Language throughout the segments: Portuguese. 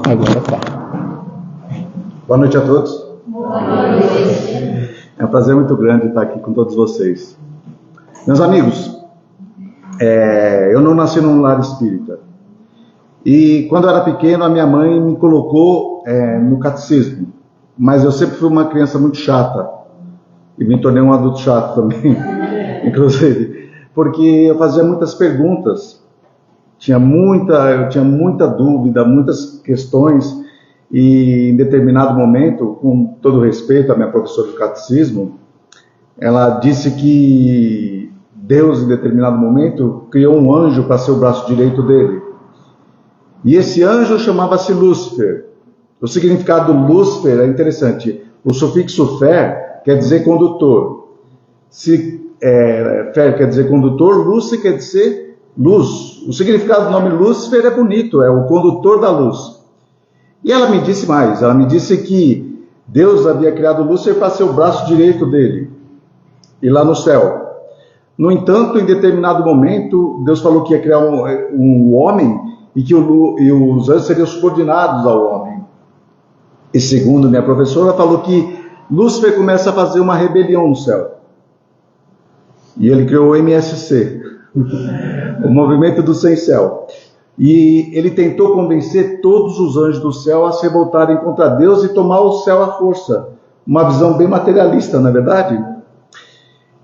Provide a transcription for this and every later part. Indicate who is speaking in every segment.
Speaker 1: Agora tá.
Speaker 2: Boa noite a todos.
Speaker 3: Boa noite.
Speaker 2: É um prazer muito grande estar aqui com todos vocês. Meus amigos, eu não nasci num lar espírita. E quando eu era pequeno, a minha mãe me colocou no catecismo. Mas eu sempre fui uma criança muito chata. E me tornei um adulto chato também, inclusive. Porque eu fazia muitas perguntas. Eu tinha muita dúvida, muitas questões. E em determinado momento, com todo respeito à minha professora de catecismo, ela disse que Deus, em determinado momento, criou um anjo para ser o braço direito dele. E esse anjo chamava-se Lúcifer. O significado Lúcifer é interessante. O sufixo fer quer dizer condutor. Fer quer dizer condutor, Lúcifer quer dizer luz. O significado do nome Lúcifer é bonito, é o condutor da luz. E ela me disse mais, ela me disse que Deus havia criado Lúcifer para ser o braço direito dele, e lá no céu. No entanto, em determinado momento, Deus falou que ia criar um homem e que os anjos seriam subordinados ao homem. E segundo minha professora, falou que Lúcifer começa a fazer uma rebelião no céu. E ele criou o MSC, o Movimento do Sem Céu. E ele tentou convencer todos os anjos do céu a se revoltarem contra Deus e tomar o céu à força. Uma visão bem materialista, não é verdade?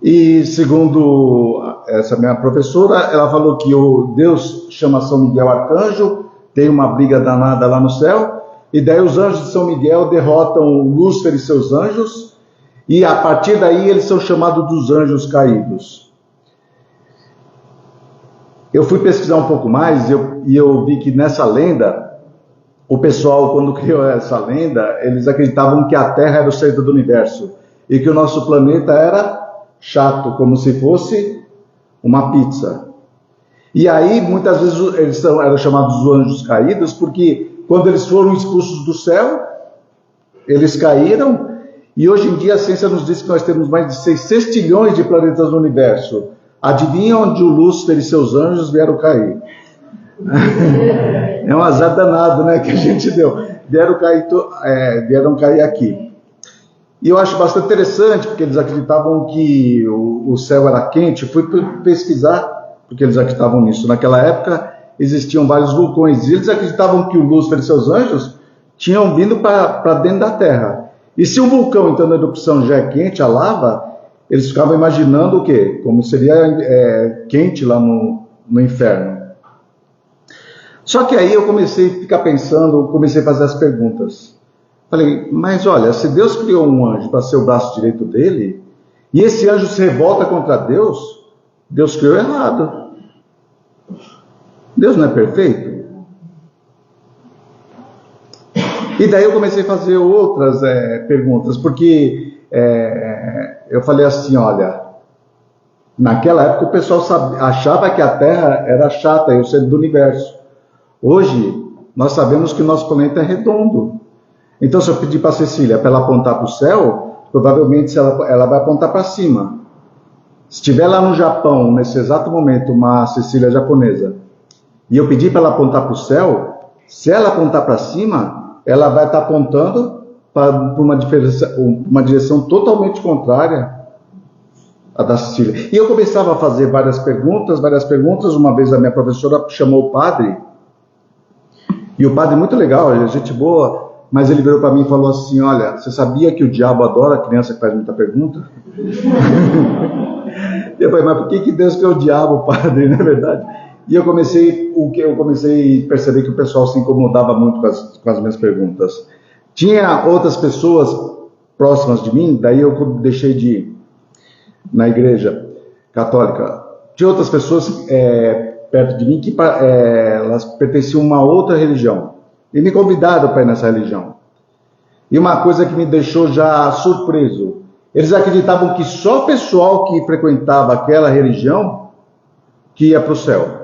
Speaker 2: E segundo essa minha professora, ela falou que o Deus chama São Miguel arcanjo, tem uma briga danada lá no céu, e daí os anjos de São Miguel derrotam Lúcifer e seus anjos, e a partir daí eles são chamados dos anjos caídos. Eu fui pesquisar um pouco mais e eu vi que nessa lenda, o pessoal, quando criou essa lenda, eles acreditavam que a Terra era o centro do universo e que o nosso planeta era chato, como se fosse uma pizza. E aí, muitas vezes, eles eram chamados de anjos caídos porque quando eles foram expulsos do céu, eles caíram, e hoje em dia a ciência nos diz que nós temos mais de 6 sextilhões de planetas no universo. Adivinha onde o Lúcifer e seus anjos vieram cair? É um azar danado, né, que a gente deu. Vieram cair aqui. E eu acho bastante interessante, porque eles acreditavam que o céu era quente. Fui pesquisar, porque eles acreditavam nisso. Naquela época existiam vários vulcões, e eles acreditavam que o Lúcifer e seus anjos tinham vindo para dentro da Terra. E se um vulcão, então, na erupção já é quente, a lava, eles ficavam imaginando o quê? Como seria quente lá no inferno. Só que aí eu comecei a ficar pensando, comecei a fazer as perguntas. Falei, mas olha, se Deus criou um anjo para ser o braço direito dele, e esse anjo se revolta contra Deus, Deus criou errado. Deus não é perfeito? E daí eu comecei a fazer outras perguntas, porque eu falei assim, olha, naquela época o pessoal achava que a Terra era chata e o centro do universo. Hoje, nós sabemos que o nosso planeta é redondo. Então, se eu pedir para a Cecília para ela apontar para o céu, provavelmente ela vai apontar para cima. Se estiver lá no Japão, nesse exato momento, uma Cecília japonesa, e eu pedir para ela apontar para o céu, se ela apontar para cima, ela vai estar apontando para uma direção totalmente contrária à da Cecília. E eu começava a fazer várias perguntas. Uma vez a minha professora chamou o padre, e o padre muito legal, gente boa, mas ele virou para mim e falou assim, olha, você sabia que o diabo adora a criança que faz muita pergunta? Eu falei, mas por que Deus quer o diabo, padre, não é verdade? E eu comecei a perceber que o pessoal se incomodava muito com as minhas perguntas. Tinha outras pessoas próximas de mim, daí eu deixei de ir na igreja católica. Tinha outras pessoas perto de mim que elas pertenciam a uma outra religião. E me convidaram para ir nessa religião. E uma coisa que me deixou já surpreso, eles acreditavam que só o pessoal que frequentava aquela religião que ia para o céu.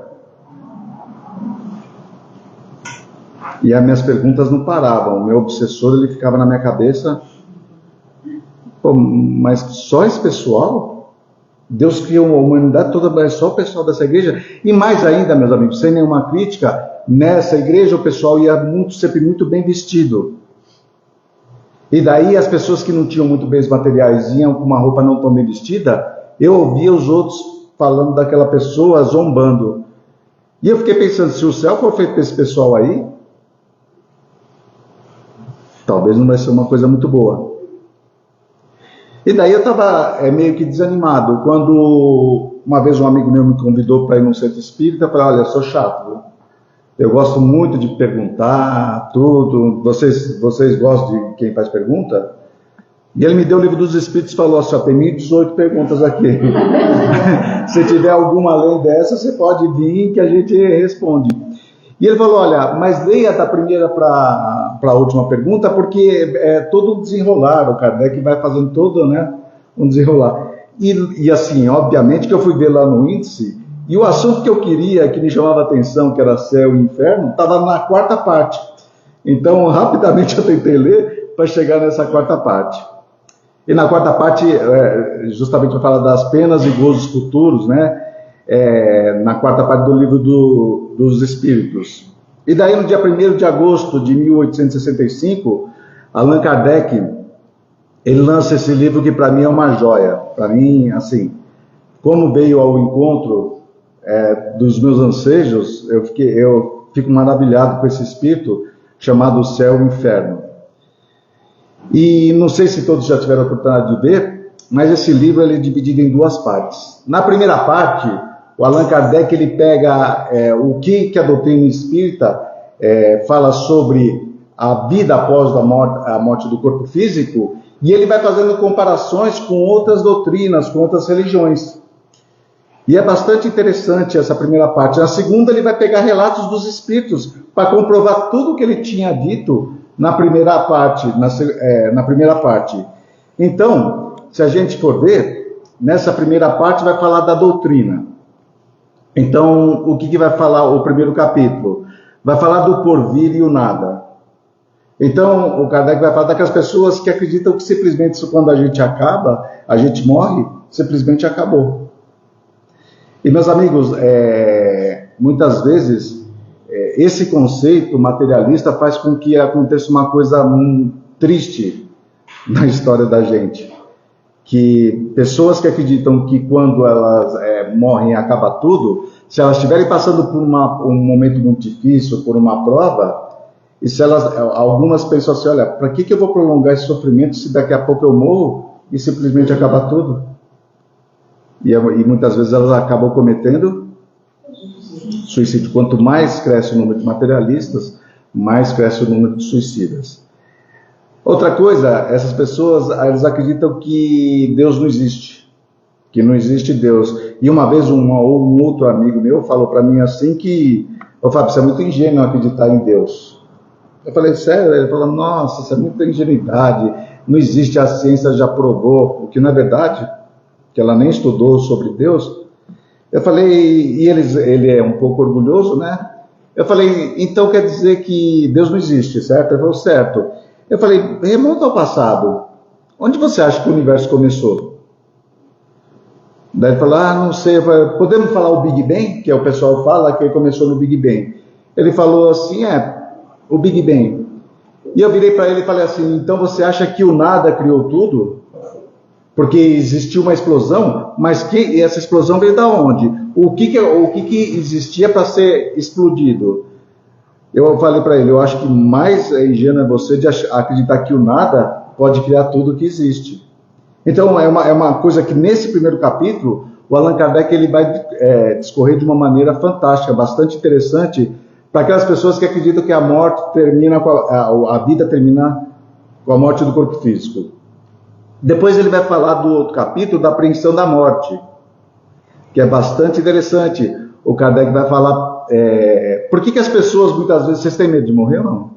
Speaker 2: E as minhas perguntas não paravam. O meu obsessor, ele ficava na minha cabeça. Pô, mas só esse pessoal? Deus criou a humanidade toda, mas só o pessoal dessa igreja. E mais ainda, meus amigos, sem nenhuma crítica, nessa igreja o pessoal ia sempre muito bem vestido. E daí as pessoas que não tinham muito bens materiais iam com uma roupa não tão bem vestida, eu ouvia os outros falando daquela pessoa, zombando. E eu fiquei pensando, se o céu for feito para esse pessoal aí, talvez não vai ser uma coisa muito boa. E daí eu estava meio que desanimado, quando uma vez um amigo meu me convidou para ir num centro espírita, eu falei, olha, eu sou chato, viu? Eu gosto muito de perguntar, tudo, vocês gostam de quem faz pergunta? E ele me deu o livro dos Espíritos e falou, só tem 1018 perguntas aqui. Se tiver alguma além dessa, você pode vir que a gente responde. E ele falou, olha, mas leia da primeira para a última pergunta, porque é todo um desenrolar, o Kardec vai fazendo todo, né, um desenrolar. E assim, obviamente que eu fui ver lá no índice, e o assunto que eu queria, que me chamava a atenção, que era céu e inferno, estava na quarta parte. Então, rapidamente eu tentei ler para chegar nessa quarta parte. E na quarta parte, justamente para falar das penas e gozos futuros, né? Na quarta parte do livro dos Espíritos. E daí, no dia 1º de agosto de 1865, Allan Kardec, ele lança esse livro que para mim é uma joia. Para mim, assim, como veio ao encontro dos meus ansejos, eu fico maravilhado com esse espírito chamado Céu e Inferno. E não sei se todos já tiveram a oportunidade de ver, mas esse livro ele é dividido em duas partes. Na primeira parte, o Allan Kardec ele pega o que a doutrina espírita fala sobre a vida após a morte do corpo físico, e ele vai fazendo comparações com outras doutrinas, com outras religiões. E é bastante interessante essa primeira parte. Na segunda, ele vai pegar relatos dos espíritos para comprovar tudo o que ele tinha dito na primeira parte. Na primeira parte. Então, se a gente for ver, nessa primeira parte vai falar da doutrina. Então, o que vai falar o primeiro capítulo? Vai falar do porvir e o nada. Então, o Kardec vai falar daquelas pessoas que acreditam que simplesmente quando a gente acaba, a gente morre, simplesmente acabou. E, meus amigos, muitas vezes esse conceito materialista faz com que aconteça uma coisa triste na história da gente. Que pessoas que acreditam que quando elas morrem acaba tudo, se elas estiverem passando por um momento muito difícil, por uma prova, e se algumas pensam assim, olha, para que eu vou prolongar esse sofrimento se daqui a pouco eu morro e simplesmente acaba tudo? E muitas vezes elas acabam cometendo suicídio. Quanto mais cresce o número de materialistas, mais cresce o número de suicidas. Outra coisa, essas pessoas elas acreditam que Deus não existe, que não existe Deus. E uma vez um outro amigo meu falou para mim assim que, Fábio, você é muito ingênuo acreditar em Deus. Eu falei, sério? Ele falou, nossa, isso é muita ingenuidade, não existe, a ciência já provou, o que não é verdade, que ela nem estudou sobre Deus. Eu falei, e ele é um pouco orgulhoso, né? Eu falei, então quer dizer que Deus não existe, certo? Ele falou, certo. Eu falei, remonta ao passado. Onde você acha que o universo começou? Daí ele falou, não sei. Eu falei, podemos falar o Big Bang? Que o pessoal fala que ele começou no Big Bang. Ele falou assim, o Big Bang. E eu virei para ele e falei assim, então você acha que o nada criou tudo? Porque existiu uma explosão, mas essa explosão veio da onde? O que existia para ser explodido? Eu falei para ele, eu acho que mais ingênuo é você de acreditar que o nada pode criar tudo que existe. Então é uma coisa que nesse primeiro capítulo, o Allan Kardec ele vai discorrer de uma maneira fantástica, bastante interessante, para aquelas pessoas que acreditam que a morte termina, a vida termina com a morte do corpo físico. Depois ele vai falar do outro capítulo, da apreensão da morte, que é bastante interessante. O Kardec vai falar, por que as pessoas muitas vezes, vocês têm medo de morrer ou não?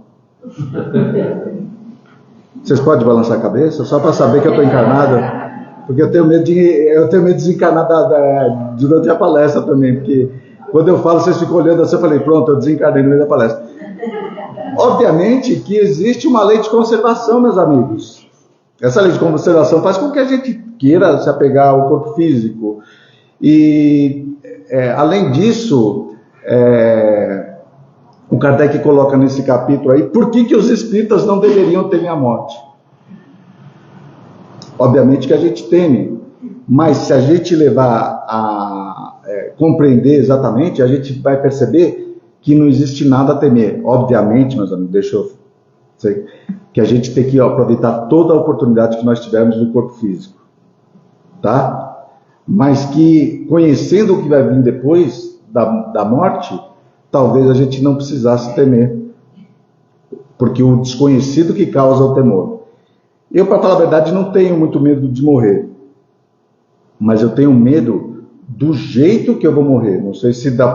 Speaker 2: Vocês podem balançar a cabeça, só para saber que eu estou encarnado, porque eu tenho medo de desencarnar durante a palestra também, porque quando eu falo, vocês ficam olhando assim, eu falei, pronto, eu desencarnei no meio da palestra. Obviamente que existe uma lei de conservação, meus amigos. Essa lei de conservação faz com que a gente queira se apegar ao corpo físico. E, além disso, o Kardec coloca nesse capítulo aí, por que os espíritas não deveriam temer a morte? Obviamente que a gente teme, mas se a gente levar a compreender exatamente, a gente vai perceber que não existe nada a temer. Obviamente, meus amigos, deixa eu dizer que a gente tem que aproveitar toda a oportunidade que nós tivermos no corpo físico, tá? Mas que, conhecendo o que vai vir depois da morte, talvez a gente não precisasse temer, porque o desconhecido que causa o temor. Eu, para falar a verdade, não tenho muito medo de morrer, mas eu tenho medo do jeito que eu vou morrer. Não sei se dá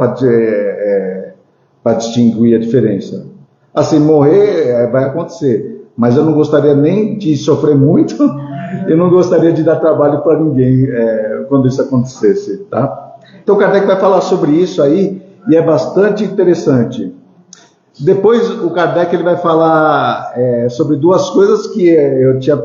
Speaker 2: para distinguir a diferença. Assim, morrer vai acontecer, mas eu não gostaria nem de sofrer muito, eu não gostaria de dar trabalho para ninguém quando isso acontecesse, tá? Então o Kardec vai falar sobre isso aí, e é bastante interessante. Depois o Kardec ele vai falar sobre duas coisas que eu tinha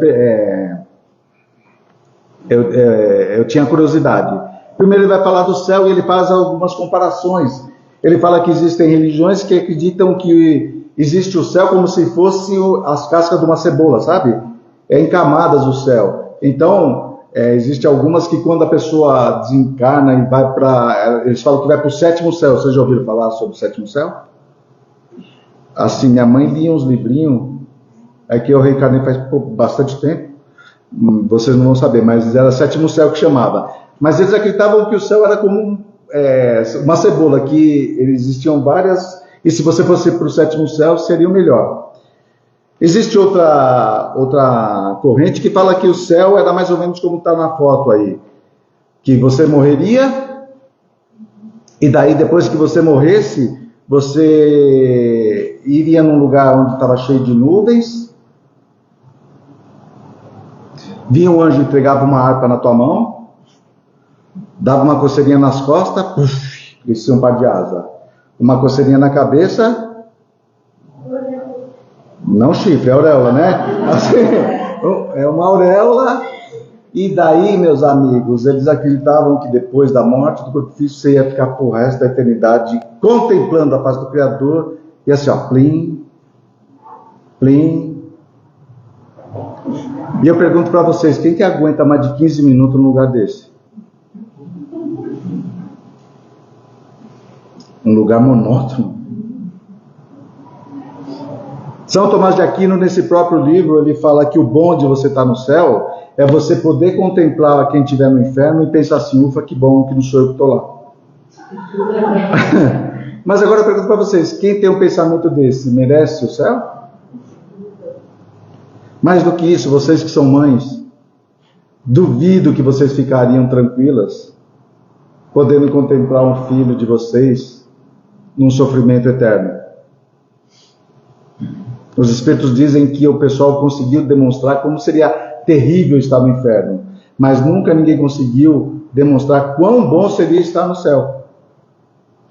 Speaker 2: curiosidade. Primeiro ele vai falar do céu e ele faz algumas comparações. Ele fala que existem religiões que acreditam que existe o céu como se fosse as cascas de uma cebola, sabe? Em camadas o céu. Então, existem algumas que quando a pessoa desencarna e vai para... Eles falam que vai para o sétimo céu. Vocês já ouviram falar sobre o sétimo céu? Assim, minha mãe lia uns livrinhos, que eu reencarnei faz bastante tempo, vocês não vão saber, mas era sétimo céu que chamava. Mas eles acreditavam que o céu era como uma cebola, que existiam várias, e se você fosse para o sétimo céu, seria o melhor. Existe outra corrente que fala que o céu era mais ou menos como está na foto aí, que você morreria, e daí depois que você morresse, você iria num lugar onde estava cheio de nuvens, vinha um anjo e entregava uma harpa na tua mão, dava uma coceirinha nas costas, puff, descia um par de asa, uma coceirinha na cabeça, não chifre, é auréola, né? Assim, é uma auréola. E daí, meus amigos, eles acreditavam que depois da morte do corpo físico você ia ficar por resto da eternidade contemplando a face do Criador, e assim, ó, plim, plim. E eu pergunto para vocês, quem que aguenta mais de 15 minutos num lugar desse? Um lugar monótono. São Tomás de Aquino, nesse próprio livro, ele fala que o bom de você estar no céu é você poder contemplar quem estiver no inferno e pensar assim, ufa, que bom que não sou eu que estou lá. Mas agora eu pergunto para vocês, quem tem um pensamento desse, merece o céu? Mais do que isso, vocês que são mães, duvido que vocês ficariam tranquilas, podendo contemplar um filho de vocês num sofrimento eterno. Os espíritos dizem que o pessoal conseguiu demonstrar como seria terrível estar no inferno, mas nunca ninguém conseguiu demonstrar quão bom seria estar no céu.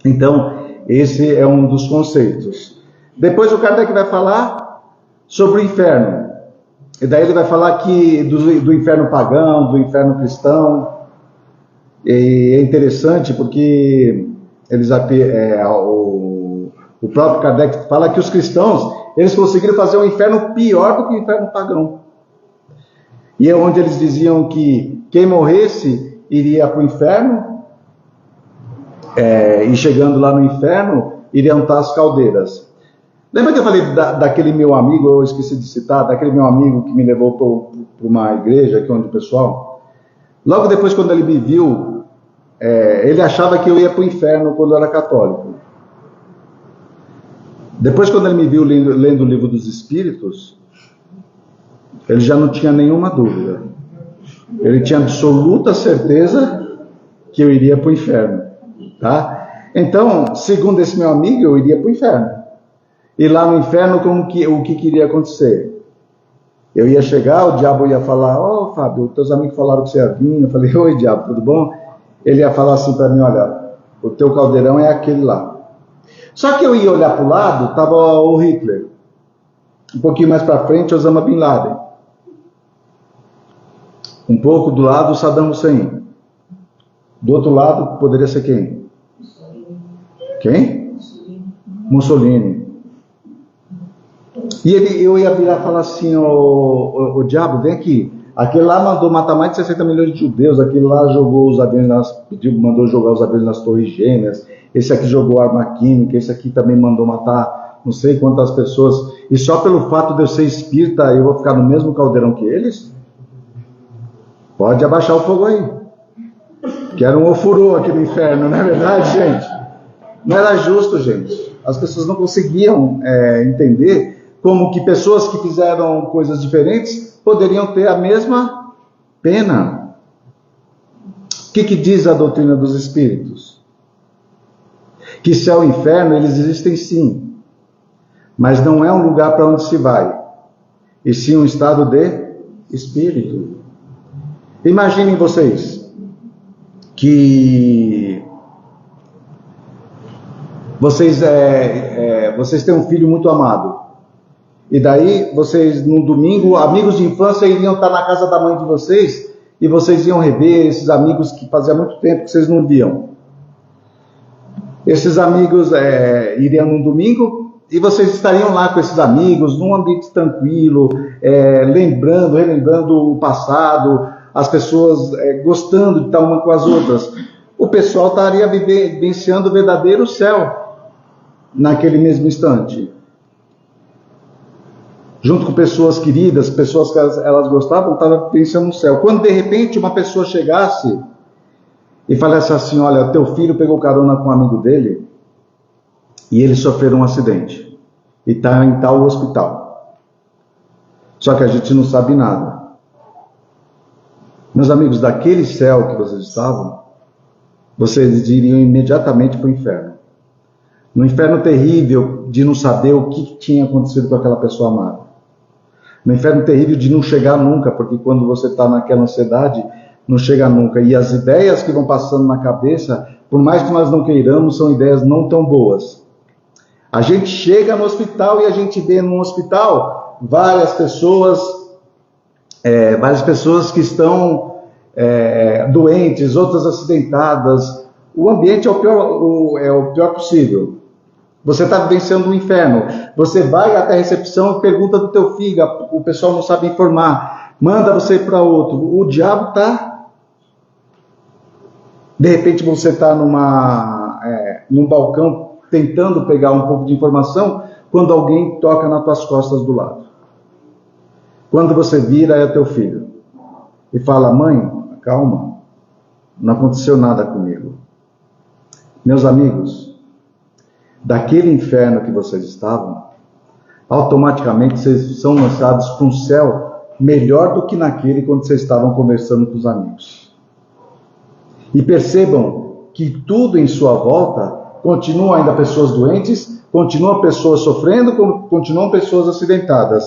Speaker 2: Então, esse é um dos conceitos. Depois o Kardec vai falar sobre o inferno. E daí ele vai falar que do inferno pagão, do inferno cristão. E é interessante porque o próprio Kardec fala que os cristãos eles conseguiram fazer um inferno pior do que o inferno pagão. E é onde eles diziam que quem morresse iria para o inferno, e chegando lá no inferno, iriam estar as caldeiras. Lembra que eu falei daquele meu amigo, eu esqueci de citar, daquele meu amigo que me levou para uma igreja, aqui onde o pessoal, logo depois quando ele me viu, ele achava que eu ia para o inferno quando eu era católico. Depois quando ele me viu lendo o livro dos Espíritos, ele já não tinha nenhuma dúvida. Ele tinha absoluta certeza que eu iria para o inferno. Tá? Então, segundo esse meu amigo, eu iria para o inferno. E lá no inferno, o que iria acontecer? Eu ia chegar, o diabo ia falar, ó, Fábio, teus amigos falaram que você ia vir. Eu falei, oi diabo, tudo bom? Ele ia falar assim para mim, olha, o teu caldeirão é aquele lá. Só que eu ia olhar para o lado, estava o Hitler. Um pouquinho mais para frente, Osama Bin Laden. Um pouco do lado Saddam Hussein. Do outro lado poderia ser quem? Quem? Mussolini. E eu ia virar e falar assim, o diabo, vem aqui. Aquele lá mandou matar mais de 60 milhões de judeus, aquele lá jogou os aviões mandou jogar os aviões nas Torres Gêmeas, esse aqui jogou arma química, esse aqui também mandou matar não sei quantas pessoas, e só pelo fato de eu ser espírita eu vou ficar no mesmo caldeirão que eles? Pode abaixar o fogo aí. Que era um ofurô aqui no inferno, não é verdade, gente? Não era justo, gente. As pessoas não conseguiam entender como que pessoas que fizeram coisas diferentes poderiam ter a mesma pena. O que diz a doutrina dos espíritos? Que céu e inferno, eles existem sim, mas não é um lugar para onde se vai, e sim um estado de espírito. Imaginem vocês que vocês têm um filho muito amado, e daí vocês no domingo, amigos de infância iriam estar na casa da mãe de vocês, e vocês iam rever esses amigos que fazia muito tempo que vocês não viam. Esses amigos iriam no domingo, e vocês estariam lá com esses amigos, num ambiente tranquilo, relembrando o passado, as pessoas gostando de estar uma com as outras. O pessoal estaria vivenciando o verdadeiro céu naquele mesmo instante. Junto com pessoas queridas, pessoas que elas gostavam, estavam pensando no céu. Quando de repente uma pessoa chegasse e falasse assim, olha, teu filho pegou carona com um amigo dele e ele sofreu um acidente e está em tal hospital. Só que a gente não sabe nada. Meus amigos, daquele céu que vocês estavam, vocês iriam imediatamente para o inferno. No inferno terrível de não saber o que tinha acontecido com aquela pessoa amada. No inferno terrível de não chegar nunca, porque quando você está naquela ansiedade, não chega nunca. E as ideias que vão passando na cabeça, por mais que nós não queiramos, são ideias não tão boas. A gente chega no hospital e a gente vê no hospital várias pessoas que estão doentes, outras acidentadas. O ambiente é o pior possível. Você está vivenciando um inferno. Você vai até a recepção e pergunta do teu filho, o pessoal não sabe informar, manda você para outro. O diabo está. De repente você está num balcão tentando pegar um pouco de informação, quando alguém toca nas tuas costas do lado. Quando você vira, é teu filho e fala, mãe, calma, não aconteceu nada comigo. Meus amigos, daquele inferno que vocês estavam, automaticamente vocês são lançados para um céu melhor do que naquele quando vocês estavam conversando com os amigos. E percebam que tudo em sua volta continua ainda pessoas doentes, continuam pessoas sofrendo, continuam pessoas acidentadas,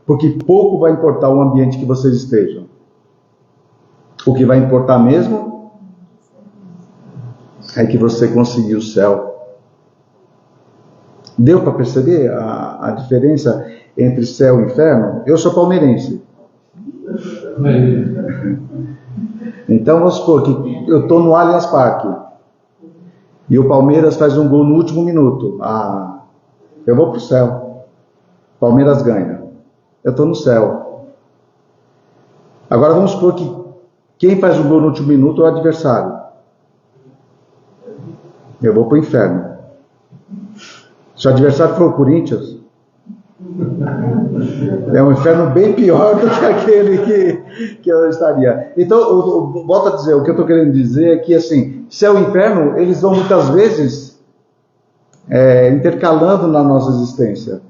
Speaker 2: porque pouco vai importar o ambiente que vocês estejam. O que vai importar mesmo é que você conseguiu o céu. Deu para perceber a diferença entre céu e inferno? Eu sou palmeirense. Então vamos supor que eu estou no Allianz Parque e o Palmeiras faz um gol no último minuto. Eu vou para o céu. Palmeiras ganha. Eu estou no céu. Agora vamos supor que quem faz um gol no último minuto é o adversário. Eu vou para o inferno. Se o adversário for o Corinthians, é um inferno bem pior do que aquele que eu estaria. Então, eu volto a dizer, o que eu estou querendo dizer é que, assim, céu e inferno, eles vão muitas vezes intercalando na nossa existência.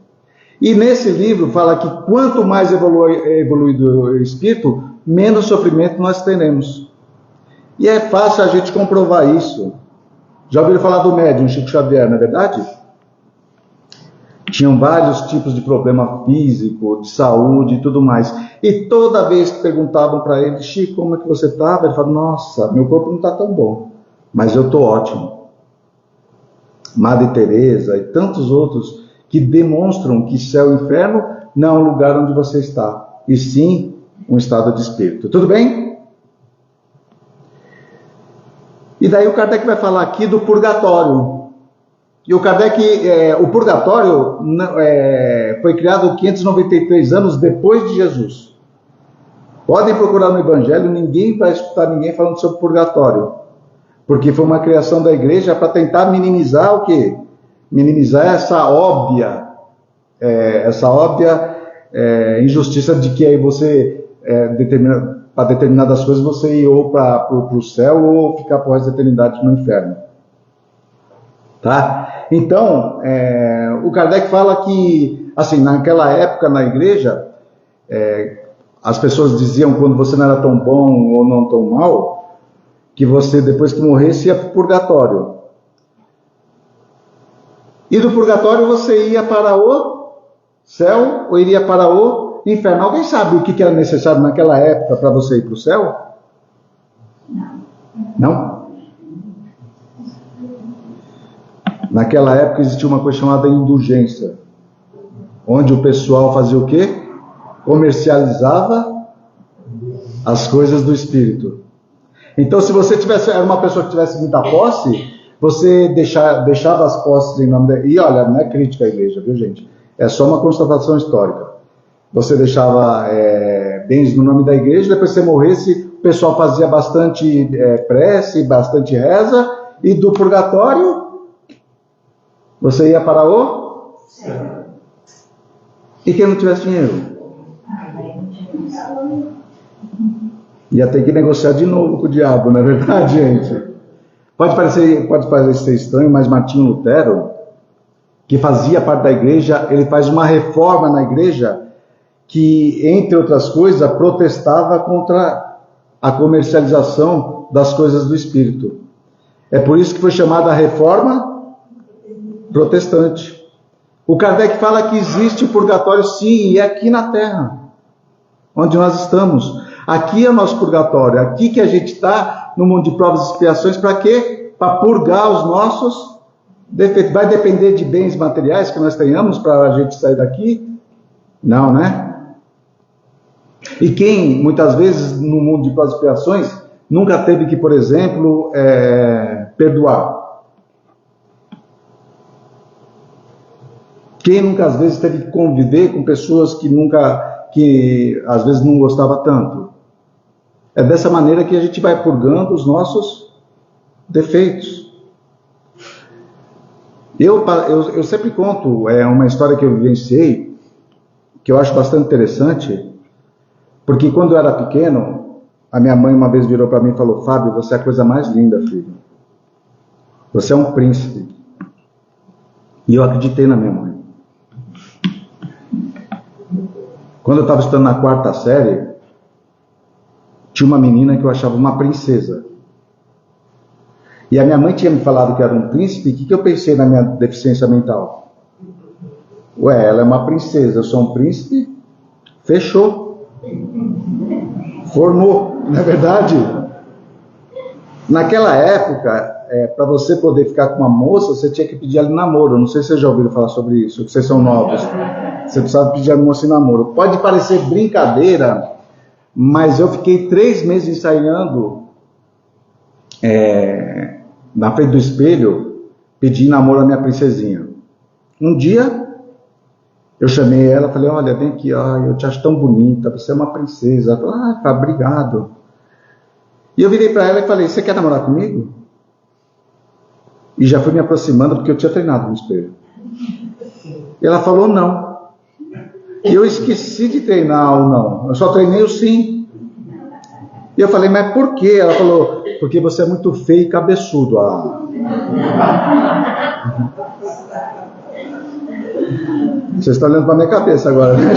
Speaker 2: E nesse livro fala que quanto mais evoluído o espírito, menos sofrimento nós teremos. E é fácil a gente comprovar isso. Já ouviram falar do médium Chico Xavier, não é verdade? Tinham vários tipos de problema físico, de saúde e tudo mais. E toda vez que perguntavam para ele, Chico, como é que você estava? Ele falava, nossa, meu corpo não está tão bom, mas eu estou ótimo. Madre Teresa e tantos outros que demonstram que céu e inferno não é um lugar onde você está, e sim um estado de espírito. Tudo bem? E daí o Kardec vai falar aqui do purgatório. E o Kardec, o purgatório foi criado 593 anos depois de Jesus. Podem procurar no Evangelho, ninguém vai escutar ninguém falando sobre purgatório. Porque foi uma criação da igreja para tentar minimizar o quê? Minimizar essa óbvia injustiça de que aí você, para determinadas coisas, você ir ou para o céu ou ficar por resto da eternidade no inferno. Tá? Então, o Kardec fala que, assim, naquela época na igreja, as pessoas diziam, quando você não era tão bom ou não tão mal, que você, depois que morresse, ia para o purgatório. E do purgatório você ia para o céu ou iria para o inferno? Alguém sabe o que era necessário naquela época para você ir para o céu? Não? Naquela época existia uma coisa chamada indulgência, onde o pessoal fazia o quê? Comercializava as coisas do espírito. Então, se você era uma pessoa que tivesse muita posse, você deixava as posses em nome da... E olha, não é crítica à igreja, viu, gente? É só uma constatação histórica. Você deixava bens no nome da igreja, depois que você morresse, o pessoal fazia bastante prece, bastante reza, e do purgatório, você ia para o... E quem não tivesse dinheiro? Ia ter que negociar de novo com o diabo, não é verdade, gente? Pode parecer estranho, mas Martinho Lutero, que fazia parte da igreja, ele faz uma reforma na igreja que, entre outras coisas, protestava contra a comercialização das coisas do espírito. É por isso que foi chamada a reforma protestante. O Kardec fala que existe o purgatório, sim, e é aqui na Terra, onde nós estamos. Aqui é o nosso purgatório, aqui que a gente está no mundo de provas e expiações, para quê? Para purgar os nossos defeitos. Vai depender de bens materiais que nós tenhamos para a gente sair daqui? Não, né? E quem, muitas vezes, no mundo de provas e expiações, nunca teve que, por exemplo, perdoar? Quem nunca, às vezes, teve que conviver com pessoas que às vezes não gostava tanto? É dessa maneira que a gente vai purgando os nossos defeitos. Eu sempre conto uma história que eu vivenciei, que eu acho bastante interessante, porque quando eu era pequeno, a minha mãe uma vez virou para mim e falou: Fábio, você é a coisa mais linda, filho. Você é um príncipe. E eu acreditei na minha mãe. Quando eu estava estudando na 4ª série, tinha uma menina que eu achava uma princesa. E a minha mãe tinha me falado que era um príncipe. O que eu pensei na minha deficiência mental? Ué, ela é uma princesa, eu sou um príncipe. Fechou. Formou, não é verdade? Naquela época, para você poder ficar com uma moça, você tinha que pedir ela em namoro. Não sei se vocês já ouviram falar sobre isso, que vocês são novos. Você precisava pedir a moça em namoro. Pode parecer brincadeira, mas eu fiquei 3 meses ensaiando na frente do espelho, pedindo namoro à minha princesinha. Um dia, eu chamei ela, falei: olha, vem aqui, eu te acho tão bonita, você é uma princesa. Ela falou: tá, obrigado. E eu virei para ela e falei: você quer namorar comigo? E já fui me aproximando, porque eu tinha treinado no espelho. E ela falou: não. E eu esqueci de treinar o não, eu só treinei o sim. E eu falei: mas por quê? Ela falou: porque você é muito feio e cabeçudo. Vocês estão olhando para minha cabeça agora, né?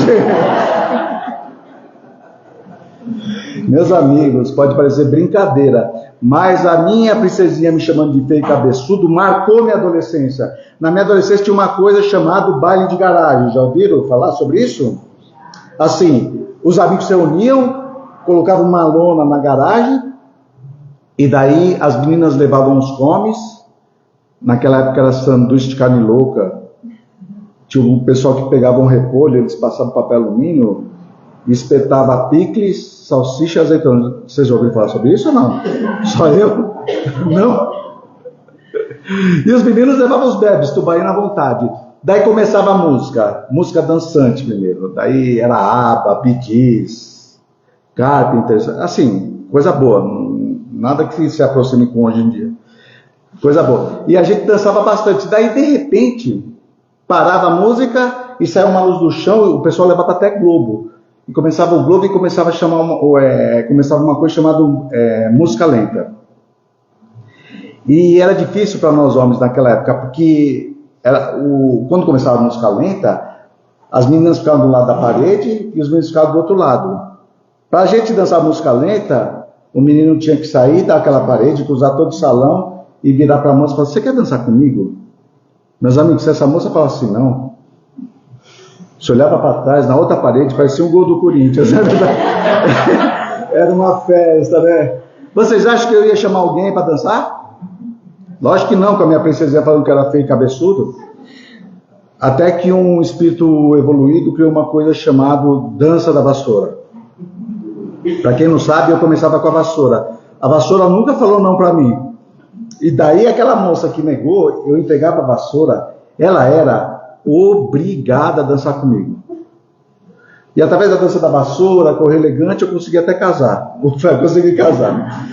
Speaker 2: Meus amigos, pode parecer brincadeira, mas a minha princesinha me chamando de feio e cabeçudo marcou minha adolescência. Na minha adolescência tinha uma coisa chamada baile de garagem. Já ouviram falar sobre isso? Assim, os amigos se reuniam, colocavam uma lona na garagem, e daí as meninas levavam os comes. Naquela época era sanduíche de carne louca. Tinha um pessoal que pegava um repolho, eles passavam papel alumínio espetava picles, salsicha e azeitona. Vocês já ouviram falar sobre isso ou não? Só eu? Não? E os meninos levavam os bebés, tubaína à vontade. Daí começava a música dançante primeiro. Daí era ABBA, Bee Gees, Carpenters, assim, coisa boa. Nada que se aproxime com hoje em dia. Coisa boa. E a gente dançava bastante. Daí, de repente, parava a música e saia uma luz do chão, e o pessoal levava até Globo. E começava o Globo e começava a chamar começava uma coisa chamada música lenta. E era difícil para nós homens naquela época, porque quando começava a música lenta, as meninas ficavam do lado da parede e os meninos ficavam do outro lado. Para a gente dançar música lenta, o menino tinha que sair daquela parede, cruzar todo o salão e virar para a moça e falar: você quer dançar comigo? Meus amigos, se essa moça falasse assim, não. Se olhava para trás, na outra parede, parecia um gol do Corinthians, né? Era uma festa, né? Vocês acham que eu ia chamar alguém para dançar? Lógico que não, com a minha princesinha falando que era feio e cabeçudo. Até que um espírito evoluído criou uma coisa chamada dança da vassoura. Para quem não sabe, eu começava com a vassoura. A vassoura nunca falou não para mim. E daí aquela moça que negou, eu entregava a vassoura, ela era obrigada a dançar comigo. E através da dança da vassoura, correr elegante, eu consegui até casar. Consegui casar.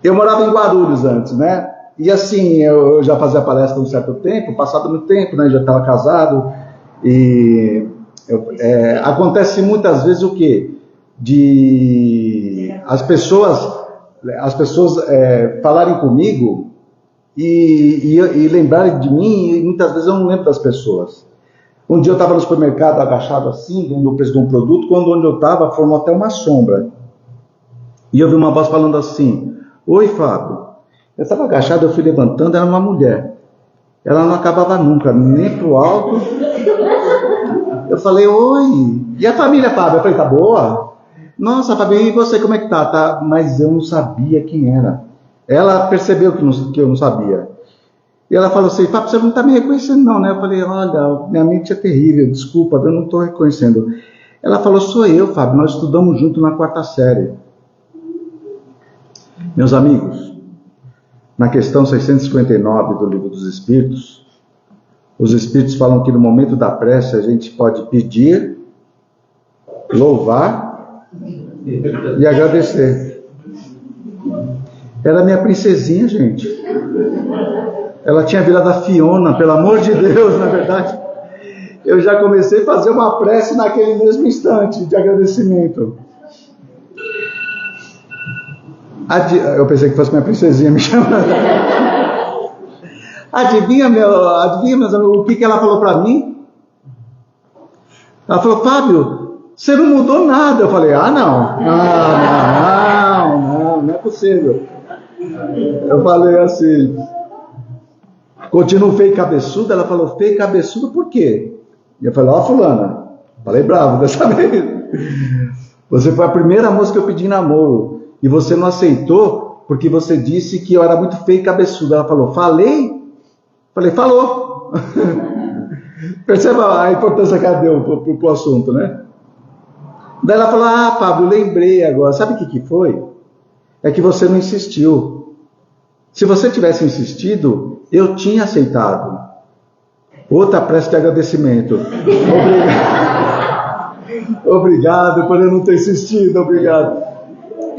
Speaker 2: Eu morava em Guarulhos antes, né? E assim, eu já fazia palestra há um certo tempo, passado muito tempo, né? Já estava casado. E acontece muitas vezes o quê? As pessoas falarem comigo e lembrarem de mim, e muitas vezes eu não lembro das pessoas. Um dia eu estava no supermercado agachado assim, vendo o preço de um produto, quando onde eu estava formou até uma sombra. E eu vi uma voz falando assim: oi, Fábio. Eu estava agachado, eu fui levantando, era uma mulher. Ela não acabava nunca, nem pro alto. Eu falei: oi. E a família, Fábio? Eu falei: tá boa? Nossa, Fábio, e você, como é que tá? Mas eu não sabia quem era. Ela percebeu que eu não sabia. E ela falou assim: Fábio, você não está me reconhecendo não, né? Eu falei: olha, minha mente é terrível, desculpa, eu não estou reconhecendo. Ela falou: sou eu, Fábio, nós estudamos junto na 4ª série. Meus amigos, na questão 659 do Livro dos Espíritos, os Espíritos falam que no momento da prece a gente pode pedir, louvar e agradecer. Era minha princesinha, gente. Ela tinha virado a Fiona, pelo amor de Deus, na verdade. Eu já comecei a fazer uma prece naquele mesmo instante de agradecimento. Eu pensei que fosse minha princesinha me chamando. Adivinha, meus amigos, o que ela falou para mim? Ela falou: Fábio, você não mudou nada. Eu falei: não é possível. Eu falei assim: continuo feio e cabeçudo. Ela falou: feio e cabeçudo por quê? E eu falei: ó, fulana. Falei bravo dessa vez. Você foi a primeira moça que eu pedi namoro. E você não aceitou porque você disse que eu era muito feio e cabeçudo. Ela falou: falei? Falei: falou. Perceba a importância que ela deu pro assunto, né? Daí ela falou: ah, Fábio, lembrei agora. Sabe o que foi? É que você não insistiu. Se você tivesse insistido, eu tinha aceitado. Outra prece de agradecimento. Obrigado por eu não ter insistido, obrigado.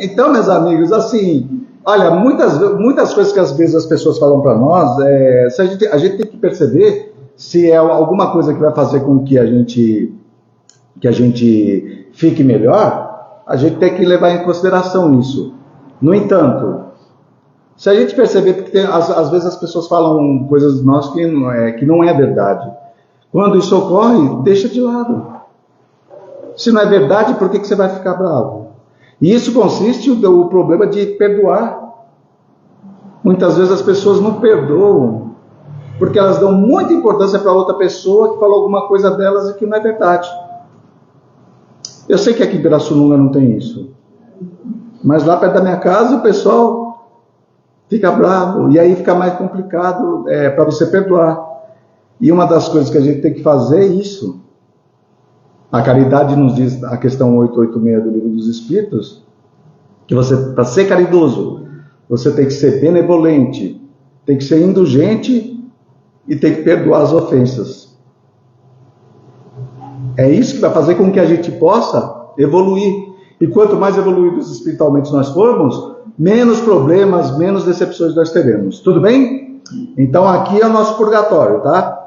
Speaker 2: Então, meus amigos, assim, olha, muitas coisas que às vezes as pessoas falam para nós, a gente tem que perceber se é alguma coisa que vai fazer com que a gente fique melhor, a gente tem que levar em consideração isso. No entanto, se a gente perceber, porque às vezes as pessoas falam coisas de nós que não é verdade. Quando isso ocorre, deixa de lado. Se não é verdade, por que você vai ficar bravo? E isso consiste no problema de perdoar. Muitas vezes as pessoas não perdoam, porque elas dão muita importância para outra pessoa que falou alguma coisa delas e que não é verdade. Eu sei que aqui em Pirassununga não tem isso, mas lá perto da minha casa o pessoal fica bravo, e aí fica mais complicado para você perdoar. E uma das coisas que a gente tem que fazer é isso. A caridade nos diz, a questão 886 do Livro dos Espíritos, que você, para ser caridoso, você tem que ser benevolente, tem que ser indulgente e tem que perdoar as ofensas. É isso que vai fazer com que a gente possa evoluir. E quanto mais evoluídos espiritualmente nós formos, menos problemas, menos decepções nós teremos. Tudo bem? Então aqui é o nosso purgatório, tá?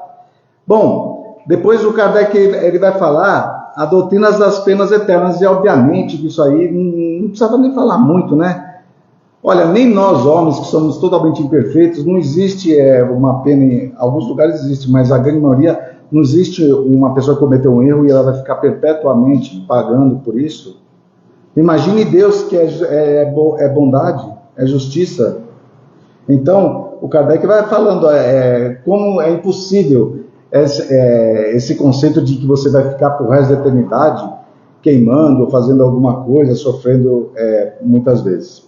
Speaker 2: Bom, depois o Kardec ele vai falar a doutrina das penas eternas, e obviamente que isso aí não precisava nem falar muito, né? Olha, nem nós homens que somos totalmente imperfeitos, não existe uma pena, em alguns lugares existe, mas a grande maioria não existe uma pessoa que cometeu um erro e ela vai ficar perpetuamente pagando por isso. Imagine Deus que é bondade, é justiça. Então, o Kardec vai falando como é impossível esse conceito de que você vai ficar pro resto da eternidade queimando, fazendo alguma coisa, sofrendo muitas vezes.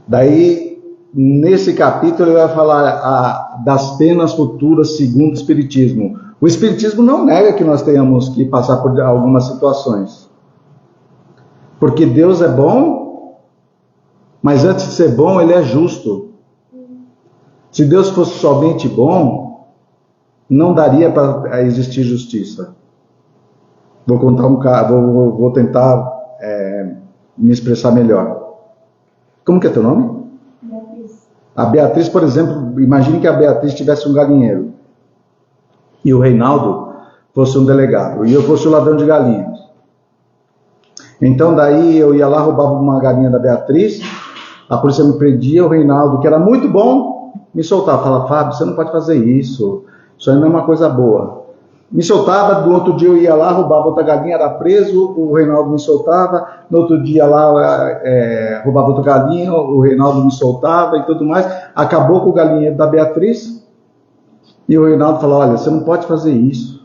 Speaker 2: Daí, nesse capítulo, ele vai falar das penas futuras segundo o Espiritismo. O Espiritismo não nega que nós tenhamos que passar por algumas situações. Porque Deus é bom, mas antes de ser bom, Ele é justo. Se Deus fosse somente bom, não daria para existir justiça. Vou contar um caso, vou tentar me expressar melhor. Como que é teu nome?
Speaker 3: Beatriz.
Speaker 2: A Beatriz, por exemplo, imagine que a Beatriz tivesse um galinheiro e o Reinaldo fosse um delegado e eu fosse o ladrão de galinhas. Então daí eu ia lá, roubava uma galinha da Beatriz, a polícia me prendia, o Reinaldo, que era muito bom, me soltava, falava: Fábio, você não pode fazer isso aí não é uma coisa boa. Me soltava, do outro dia eu ia lá, roubava outra galinha, era preso, o Reinaldo me soltava, no outro dia lá roubava outra galinha, o Reinaldo me soltava e tudo mais. Acabou com o galinheiro da Beatriz e o Reinaldo falou: olha, você não pode fazer isso.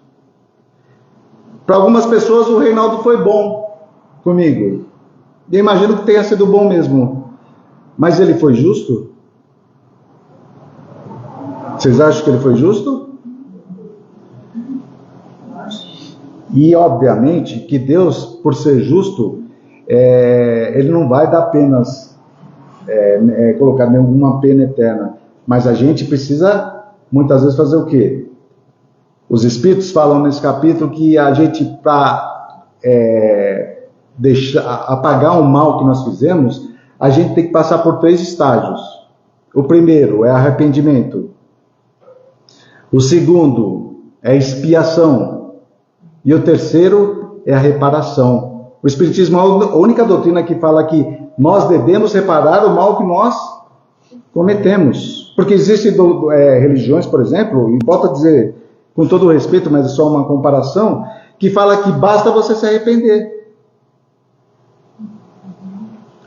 Speaker 2: Para algumas pessoas o Reinaldo foi bom comigo, e eu imagino que tenha sido bom mesmo, mas ele foi justo? Vocês acham que ele foi justo? E obviamente que Deus, por ser justo, Ele não vai dar apenas colocar nenhuma pena eterna, mas a gente precisa muitas vezes fazer o quê? Os Espíritos falam nesse capítulo que a gente, para apagar o mal que nós fizemos, a gente tem que passar por 3 estágios. O primeiro é arrependimento. O segundo é expiação. E o terceiro é a reparação. O Espiritismo é a única doutrina que fala que nós devemos reparar o mal que nós cometemos. Porque existem religiões, por exemplo, e volto a dizer com todo o respeito, mas é só uma comparação, que fala que basta você se arrepender.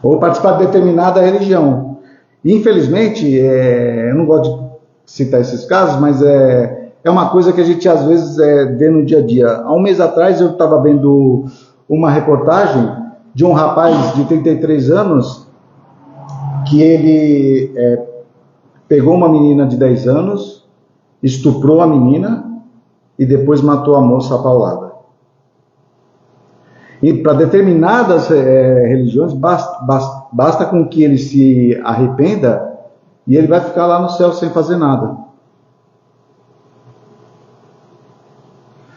Speaker 2: Ou participar de determinada religião. Infelizmente, eu não gosto de citar esses casos, mas é uma coisa que a gente às vezes vê no dia a dia. Há um mês atrás eu estava vendo uma reportagem de um rapaz de 33 anos que ele pegou uma menina de 10 anos, estuprou a menina e depois matou a moça à paulada. E para determinadas religiões basta com que ele se arrependa e ele vai ficar lá no céu sem fazer nada.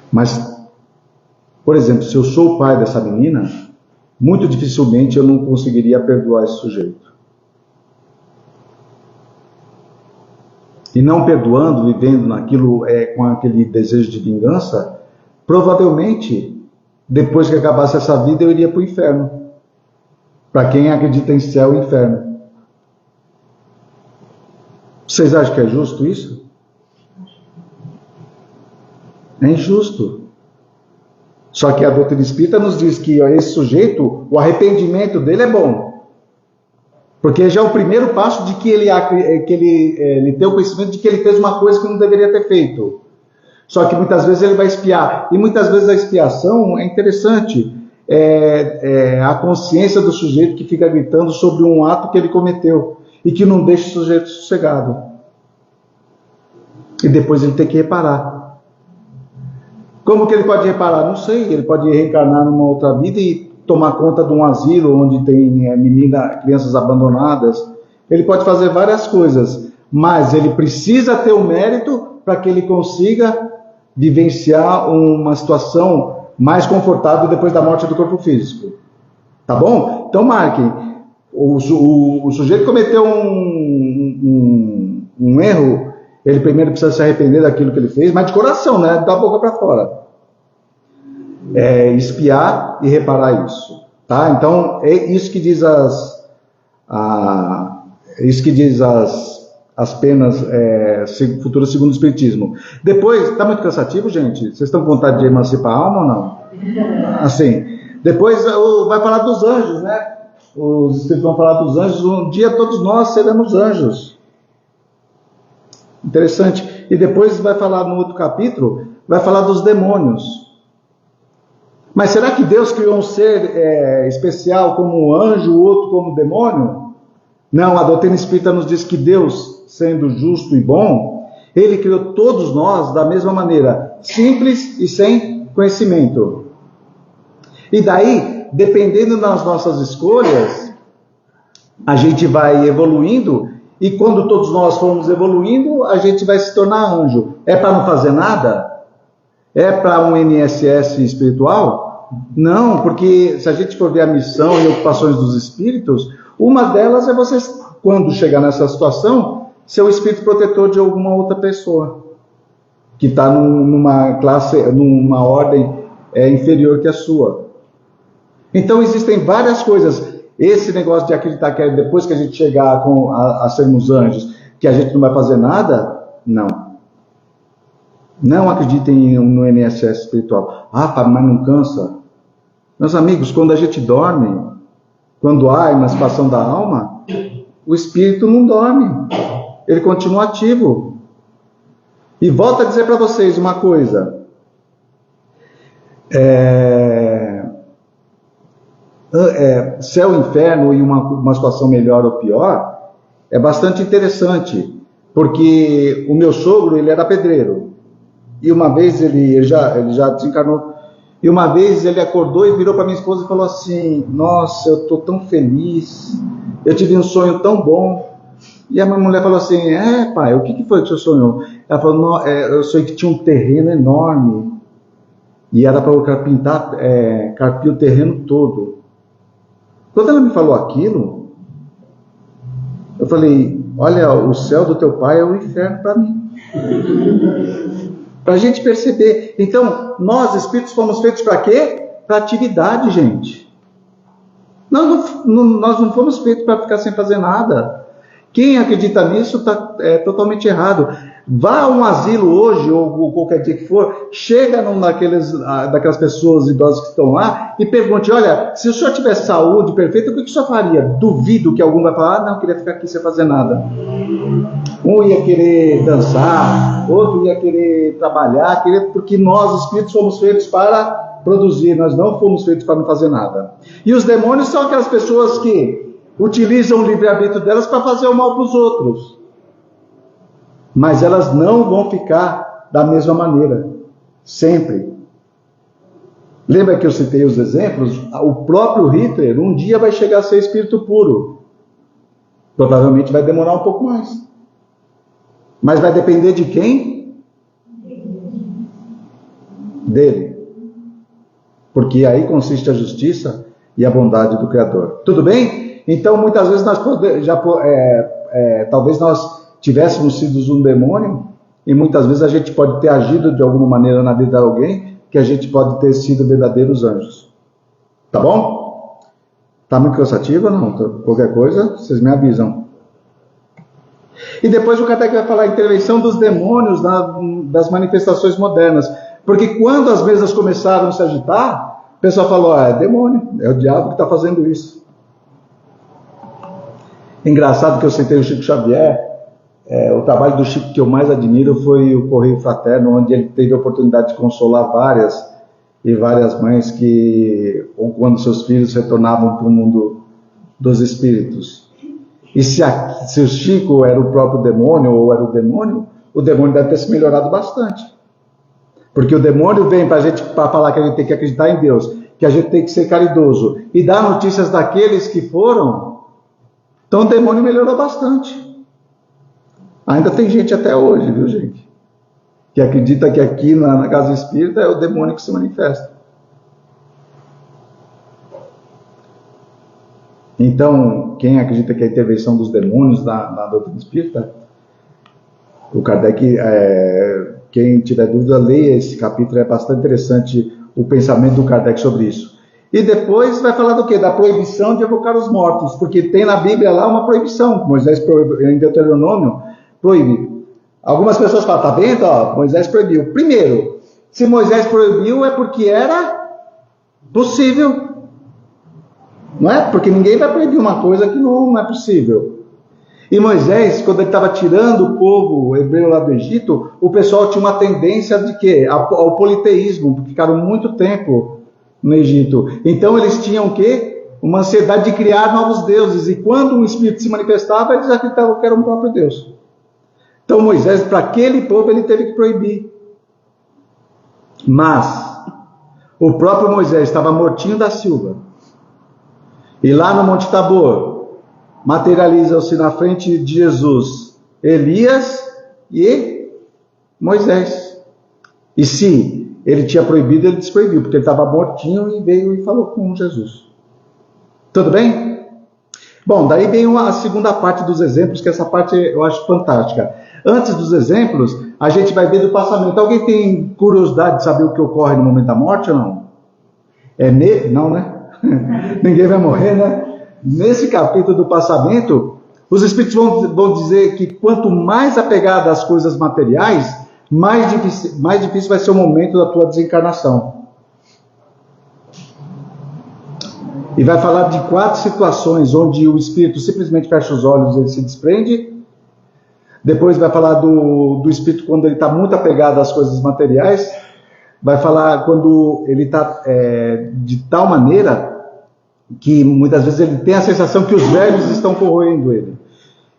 Speaker 2: Mas, por exemplo, se eu sou o pai dessa menina, muito dificilmente eu não conseguiria perdoar esse sujeito. E não perdoando, vivendo naquilo com aquele desejo de vingança, provavelmente, depois que acabasse essa vida, eu iria para o inferno. Para quem acredita em céu e inferno. Vocês acham que é justo isso? É injusto. Só que a doutrina espírita nos diz que esse sujeito, o arrependimento dele é bom. Porque já é o primeiro passo de que ele tem o conhecimento de que ele fez uma coisa que não deveria ter feito. Só que muitas vezes ele vai expiar. E muitas vezes a expiação é interessante. É a consciência do sujeito que fica gritando sobre um ato que ele cometeu e que não deixa o sujeito sossegado. E depois ele tem que reparar. Como que ele pode reparar? Não sei, ele pode reencarnar numa outra vida e tomar conta de um asilo onde tem crianças abandonadas. Ele pode fazer várias coisas, mas ele precisa ter o mérito para que ele consiga vivenciar uma situação mais confortável depois da morte do corpo físico. Tá bom? Então marquem. O sujeito cometeu um erro, ele primeiro precisa se arrepender daquilo que ele fez, mas de coração, né? Da boca para fora. Espiar e reparar isso. Tá? Então, é isso que diz as penas futuras segundo o Espiritismo. Depois, está muito cansativo, gente? Vocês estão com vontade de emancipar a alma ou não? Assim. Depois vai falar dos anjos, né? Os Espíritos vão falar dos anjos. Um dia todos nós seremos anjos. Interessante. E depois vai falar no outro capítulo, vai falar dos demônios. Mas será que Deus criou um ser especial como anjo, o outro como demônio? Não, a doutrina espírita nos diz que Deus, sendo justo e bom, Ele criou todos nós da mesma maneira, simples e sem conhecimento. E daí, dependendo das nossas escolhas, a gente vai evoluindo, e quando todos nós formos evoluindo, a gente vai se tornar anjo. É para não fazer nada? É para um INSS espiritual? Não, porque se a gente for ver a missão e ocupações dos espíritos, uma delas é você, quando chegar nessa situação, ser o espírito protetor de alguma outra pessoa que está numa classe, numa ordem inferior que a sua. Então existem várias coisas. Esse negócio de acreditar que depois que a gente chegar a sermos anjos, que a gente não vai fazer nada, não. Não acreditem no INSS espiritual. Ah, Fábio, mas não cansa? Meus amigos, quando a gente dorme, quando há a emancipação da alma, o espírito não dorme. Ele continua ativo. E volto a dizer para vocês uma coisa. Céu e inferno e uma situação melhor ou pior é bastante interessante. Porque o meu sogro, ele era pedreiro. E uma vez ele já desencarnou. E uma vez ele acordou e virou para minha esposa e falou assim: nossa, eu estou tão feliz, eu tive um sonho tão bom. E a minha mulher falou assim: pai, o que foi que você sonhou? Ela falou: não, eu sonhei que tinha um terreno enorme e era para eu carpir o terreno todo. Quando ela me falou aquilo, eu falei: olha, o céu do teu pai é o inferno para mim. Para a gente perceber. Então, nós espíritos fomos feitos para quê? Para atividade, gente. Nós não fomos feitos para ficar sem fazer nada. Quem acredita nisso está totalmente errado. Vá a um asilo hoje, ou qualquer dia que for, chega daquelas pessoas idosas que estão lá e pergunte: olha, se o senhor tivesse saúde perfeita, o que o senhor faria? Duvido que algum vai falar: não, eu queria ficar aqui sem fazer nada. Um ia querer dançar, outro ia querer trabalhar, porque nós, espíritos, fomos feitos para produzir, nós não fomos feitos para não fazer nada. E os demônios são aquelas pessoas que utilizam o livre-arbítrio delas para fazer o mal para os outros. Mas elas não vão ficar da mesma maneira, sempre. Lembra que eu citei os exemplos? O próprio Hitler um dia vai chegar a ser espírito puro. Provavelmente vai demorar um pouco mais. Mas vai depender de quem? Dele. Porque aí consiste a justiça e a bondade do Criador. Tudo bem? Então, muitas vezes, talvez nós tivéssemos sido um demônio, e muitas vezes a gente pode ter agido de alguma maneira na vida de alguém, que a gente pode ter sido verdadeiros anjos. Tá bom? Tá muito cansativo ou não? Qualquer coisa, vocês me avisam. E depois o Kardec vai falar a intervenção dos demônios das manifestações modernas. Porque quando as mesas começaram a se agitar, o pessoal falou: é demônio, é o diabo que está fazendo isso. Engraçado que eu citei o Chico Xavier. O trabalho do Chico que eu mais admiro foi o Correio Fraterno, onde ele teve a oportunidade de consolar várias mães que, ou quando seus filhos retornavam para o mundo dos espíritos. E se o Chico era o próprio demônio, ou era o demônio deve ter se melhorado bastante. Porque o demônio vem para falar que a gente tem que acreditar em Deus, que a gente tem que ser caridoso e dar notícias daqueles que foram. Então o demônio melhorou bastante. Ainda tem gente até hoje, viu, gente? Que acredita que aqui na casa espírita é o demônio que se manifesta. Então, quem acredita que é a intervenção dos demônios na doutrina espírita, o Kardec, quem tiver dúvida, leia esse capítulo, é bastante interessante o pensamento do Kardec sobre isso. E depois vai falar do quê? Da proibição de evocar os mortos, porque tem na Bíblia lá uma proibição. Moisés em Deuteronômio proíbe. Algumas pessoas falam, tá vendo? Ó, Moisés proibiu. Primeiro, se Moisés proibiu é porque era possível. Não é? Porque ninguém vai proibir uma coisa que não é possível. E Moisés, quando ele estava tirando o povo hebreu lá do Egito, o pessoal tinha uma tendência de quê? Ao politeísmo, porque ficaram muito tempo no Egito. Então eles tinham o quê? Uma ansiedade de criar novos deuses. E quando um espírito se manifestava, eles acreditavam que era um próprio Deus. Então Moisés, para aquele povo, ele teve que proibir. Mas o próprio Moisés estava mortinho da Silva. E lá no Monte Tabor, materializam-se na frente de Jesus Elias e Moisés. E se ele tinha proibido, ele desproibiu, porque ele estava mortinho e veio e falou com Jesus. Tudo bem? Bom, daí vem a segunda parte dos exemplos, que essa parte eu acho fantástica. Antes dos exemplos, a gente vai ver do passamento. Alguém tem curiosidade de saber o que ocorre no momento da morte ou não? Não, né? Ninguém vai morrer, né? Nesse capítulo do passamento, os espíritos vão dizer que quanto mais apegado às coisas materiais, mais difícil vai ser o momento da tua desencarnação. E vai falar de 4 situações onde o espírito simplesmente fecha os olhos e ele se desprende. Depois vai falar do espírito quando ele está muito apegado às coisas materiais. Vai falar quando ele está de tal maneira que muitas vezes ele tem a sensação que os vermes estão corroendo ele.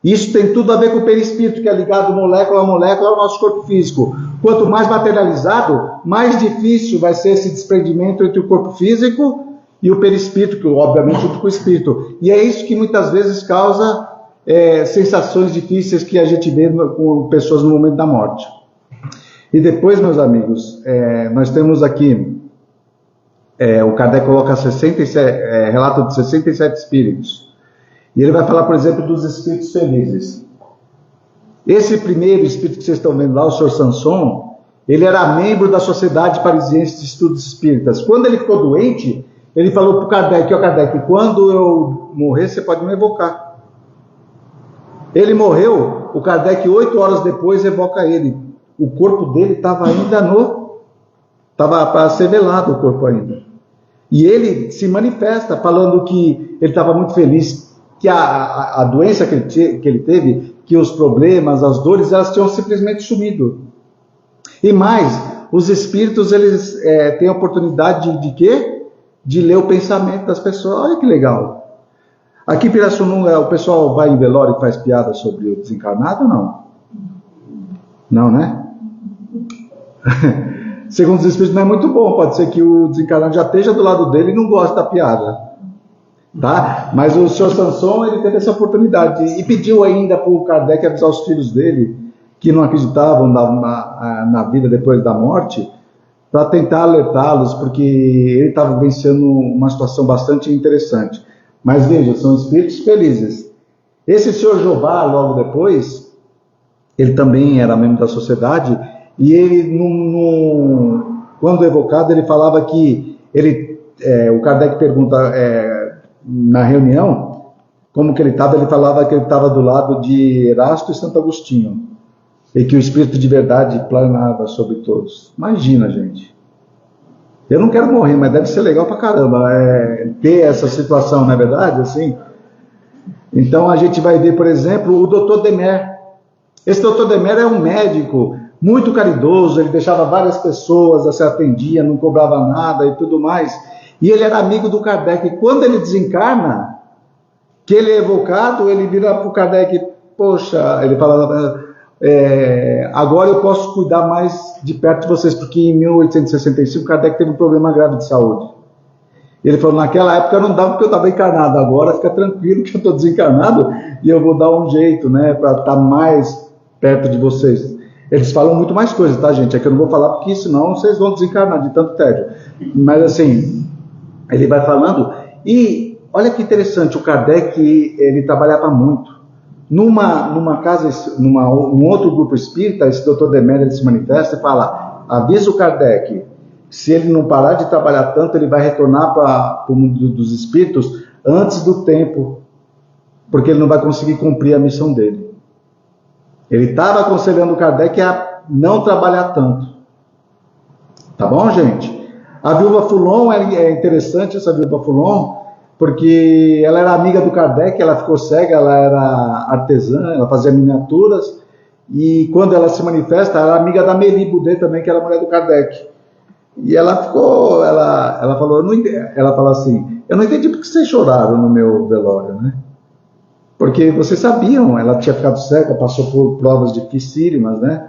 Speaker 2: Isso tem tudo a ver com o perispírito, que é ligado molécula a molécula ao nosso corpo físico. Quanto mais materializado, mais difícil vai ser esse desprendimento entre o corpo físico e o perispírito, que obviamente junto com o espírito. E é isso que muitas vezes causa sensações difíceis que a gente vê com pessoas no momento da morte. E depois, meus amigos, nós temos aqui, o Kardec coloca relato de 67 espíritos. E ele vai falar, por exemplo, dos espíritos felizes. Esse primeiro espírito que vocês estão vendo lá, o Sr. Sanson, ele era membro da Sociedade Parisiense de Estudos Espíritas. Quando ele ficou doente, ele falou para o Kardec, Kardec, quando eu morrer, você pode me evocar. Ele morreu, o Kardec 8 horas depois evoca ele. O corpo dele estava ainda estava para ser velado o corpo ainda. E ele se manifesta falando que ele estava muito feliz, que a doença que ele teve, que os problemas, as dores, elas tinham simplesmente sumido. E mais, os espíritos, eles têm a oportunidade de quê? De ler o pensamento das pessoas. Olha que legal. Aqui em Pirassununga, o pessoal vai em velório e faz piada sobre o desencarnado ou não? Não, né? Segundo os espíritos, não é muito bom. Pode ser que o desencarnado já esteja do lado dele e não gosta da piada, tá? Mas o Sr. Sanson, ele teve essa oportunidade e pediu ainda para o Kardec avisar os filhos dele, que não acreditavam na vida depois da morte, para tentar alertá-los, porque ele estava vivenciando uma situação bastante interessante. Mas veja, são espíritos felizes. Esse Sr. Jobá, logo depois, ele também era membro da sociedade. E ele, quando evocado, ele falava que o Kardec pergunta na reunião como que ele estava. Ele falava que ele estava do lado de Erasto e Santo Agostinho e que o Espírito de verdade planava sobre todos. Imagina, gente. Eu não quero morrer, mas deve ser legal pra caramba ter essa situação, não é verdade? Assim. Então a gente vai ver, por exemplo, o Dr. Demer. Esse Dr. Demer é um médico muito caridoso, ele deixava várias pessoas, se atendia, não cobrava nada e tudo mais. E ele era amigo do Kardec. Quando ele desencarna, que ele é evocado, ele vira para o Kardec, poxa, ele fala, agora eu posso cuidar mais de perto de vocês, porque em 1865 Kardec teve um problema grave de saúde. Ele falou, naquela época não dava porque eu estava encarnado, agora fica tranquilo que eu estou desencarnado e eu vou dar um jeito, né, para estar mais perto de vocês. Eles falam muito mais coisas, tá, gente? É que eu não vou falar porque senão vocês vão desencarnar de tanto tédio. Mas assim, ele vai falando, e olha que interessante, o Kardec, ele trabalhava muito. Numa casa, um outro grupo espírita, esse Dr. Demério se manifesta e fala, avisa o Kardec, se ele não parar de trabalhar tanto, ele vai retornar para o mundo dos espíritos antes do tempo, porque ele não vai conseguir cumprir a missão dele. Ele estava aconselhando o Kardec a não trabalhar tanto. Tá bom, gente? A viúva Foulon, é interessante essa viúva Foulon, porque ela era amiga do Kardec, ela ficou cega, ela era artesã, ela fazia miniaturas, e quando ela se manifesta, ela era amiga da Mélie Boudet também, que era a mulher do Kardec. E ela ficou, ela falou, ela falou assim, eu não entendi porque vocês choraram no meu velório, né? Porque vocês sabiam, ela tinha ficado cega, passou por provas dificílimas, né?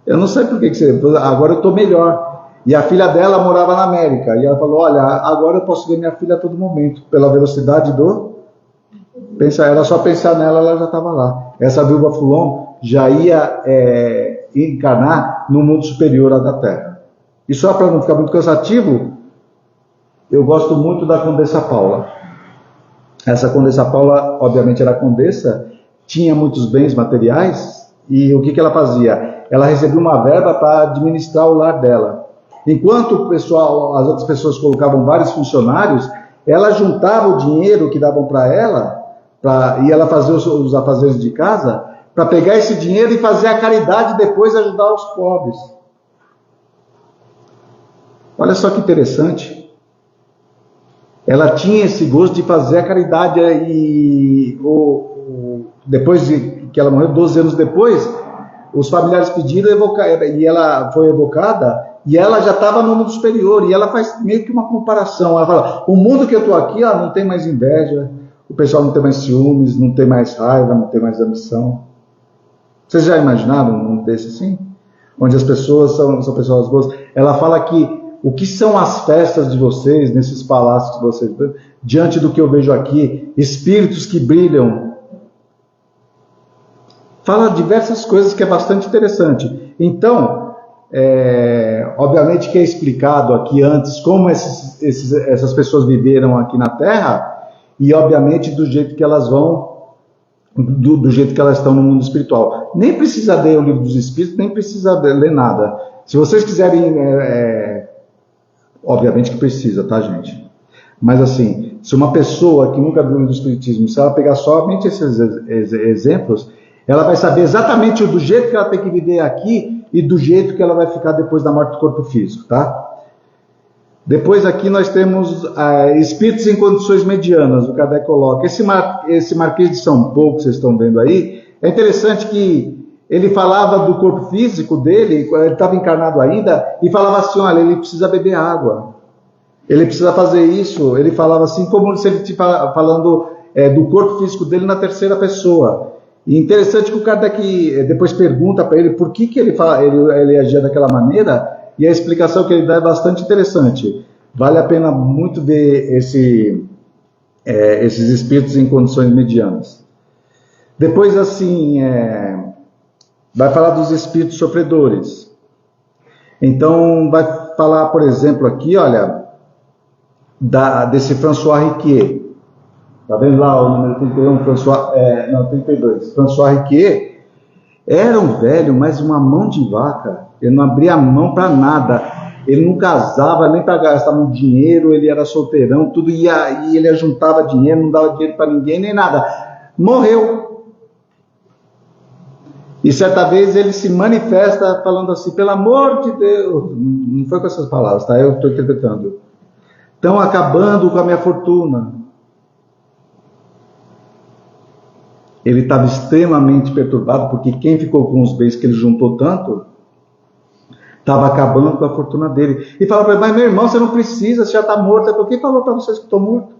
Speaker 2: Eu não sei por que você, agora eu estou melhor. E a filha dela morava na América, e ela falou, olha, agora eu posso ver minha filha a todo momento, pela velocidade do... Era só pensar nela, ela já estava lá. Essa viúva Foulon já ia encarnar no mundo superior à da Terra. E só para não ficar muito cansativo, eu gosto muito da Condessa Paula. Essa Condessa Paula, obviamente, era condessa, tinha muitos bens materiais, e o que ela fazia? Ela recebia uma verba para administrar o lar dela. Enquanto o pessoal, as outras pessoas colocavam vários funcionários, ela juntava o dinheiro que davam para ela, e ela fazia os afazeres de casa, para pegar esse dinheiro e fazer a caridade e depois ajudar os pobres. Olha só que interessante. Ela tinha esse gosto de fazer a caridade e depois que ela morreu, 12 anos depois, os familiares pediram e ela foi evocada e ela já estava no mundo superior e ela faz meio que uma comparação. Ela fala, o mundo que eu estou aqui não tem mais inveja, o pessoal não tem mais ciúmes, não tem mais raiva, não tem mais ambição. Vocês já imaginaram um mundo desse assim? Onde as pessoas são pessoas boas? Ela fala que o que são as festas de vocês, nesses palácios que vocês... Diante do que eu vejo aqui, espíritos que brilham. Fala diversas coisas que é bastante interessante. Então, obviamente que é explicado aqui antes como essas pessoas viveram aqui na Terra e, obviamente, do jeito que elas vão... Do jeito que elas estão no mundo espiritual. Nem precisa ler o livro dos Espíritos, nem precisa ler nada. Se vocês quiserem... Obviamente que precisa, tá, gente? Mas assim, se uma pessoa que nunca viu o Espiritismo, se ela pegar somente esses exemplos, ela vai saber exatamente do jeito que ela tem que viver aqui e do jeito que ela vai ficar depois da morte do corpo físico, tá? Depois aqui nós temos espíritos em condições medianas, o Kardec coloca. Esse Marquês de São Paulo que vocês estão vendo aí, é interessante que ele falava do corpo físico dele, ele estava encarnado ainda, e falava assim, olha, ele precisa beber água, ele precisa fazer isso. Ele falava assim, como se ele estivesse falando do corpo físico dele na terceira pessoa. E interessante que o Kardec depois pergunta para ele por que ele agia daquela maneira, e a explicação que ele dá é bastante interessante. Vale a pena muito ver esses espíritos em condições medianas. Depois, assim... vai falar dos espíritos sofredores. Então, vai falar, por exemplo, aqui, olha, desse François Riquier. Está vendo lá o número 31, 32. François Riquier era um velho, mas uma mão de vaca. Ele não abria a mão para nada. Ele não casava nem para gastar muito dinheiro, ele era solteirão, tudo e ele juntava dinheiro, não dava dinheiro para ninguém, nem nada. Morreu. E certa vez ele se manifesta falando assim, pelo amor de Deus, não foi com essas palavras, tá? Eu estou interpretando. Estão acabando com a minha fortuna. Ele estava extremamente perturbado, porque quem ficou com os bens que ele juntou tanto, estava acabando com a fortuna dele. E falava para ele, mas meu irmão, você não precisa, você já está morto. Quem falou para vocês que estou morto?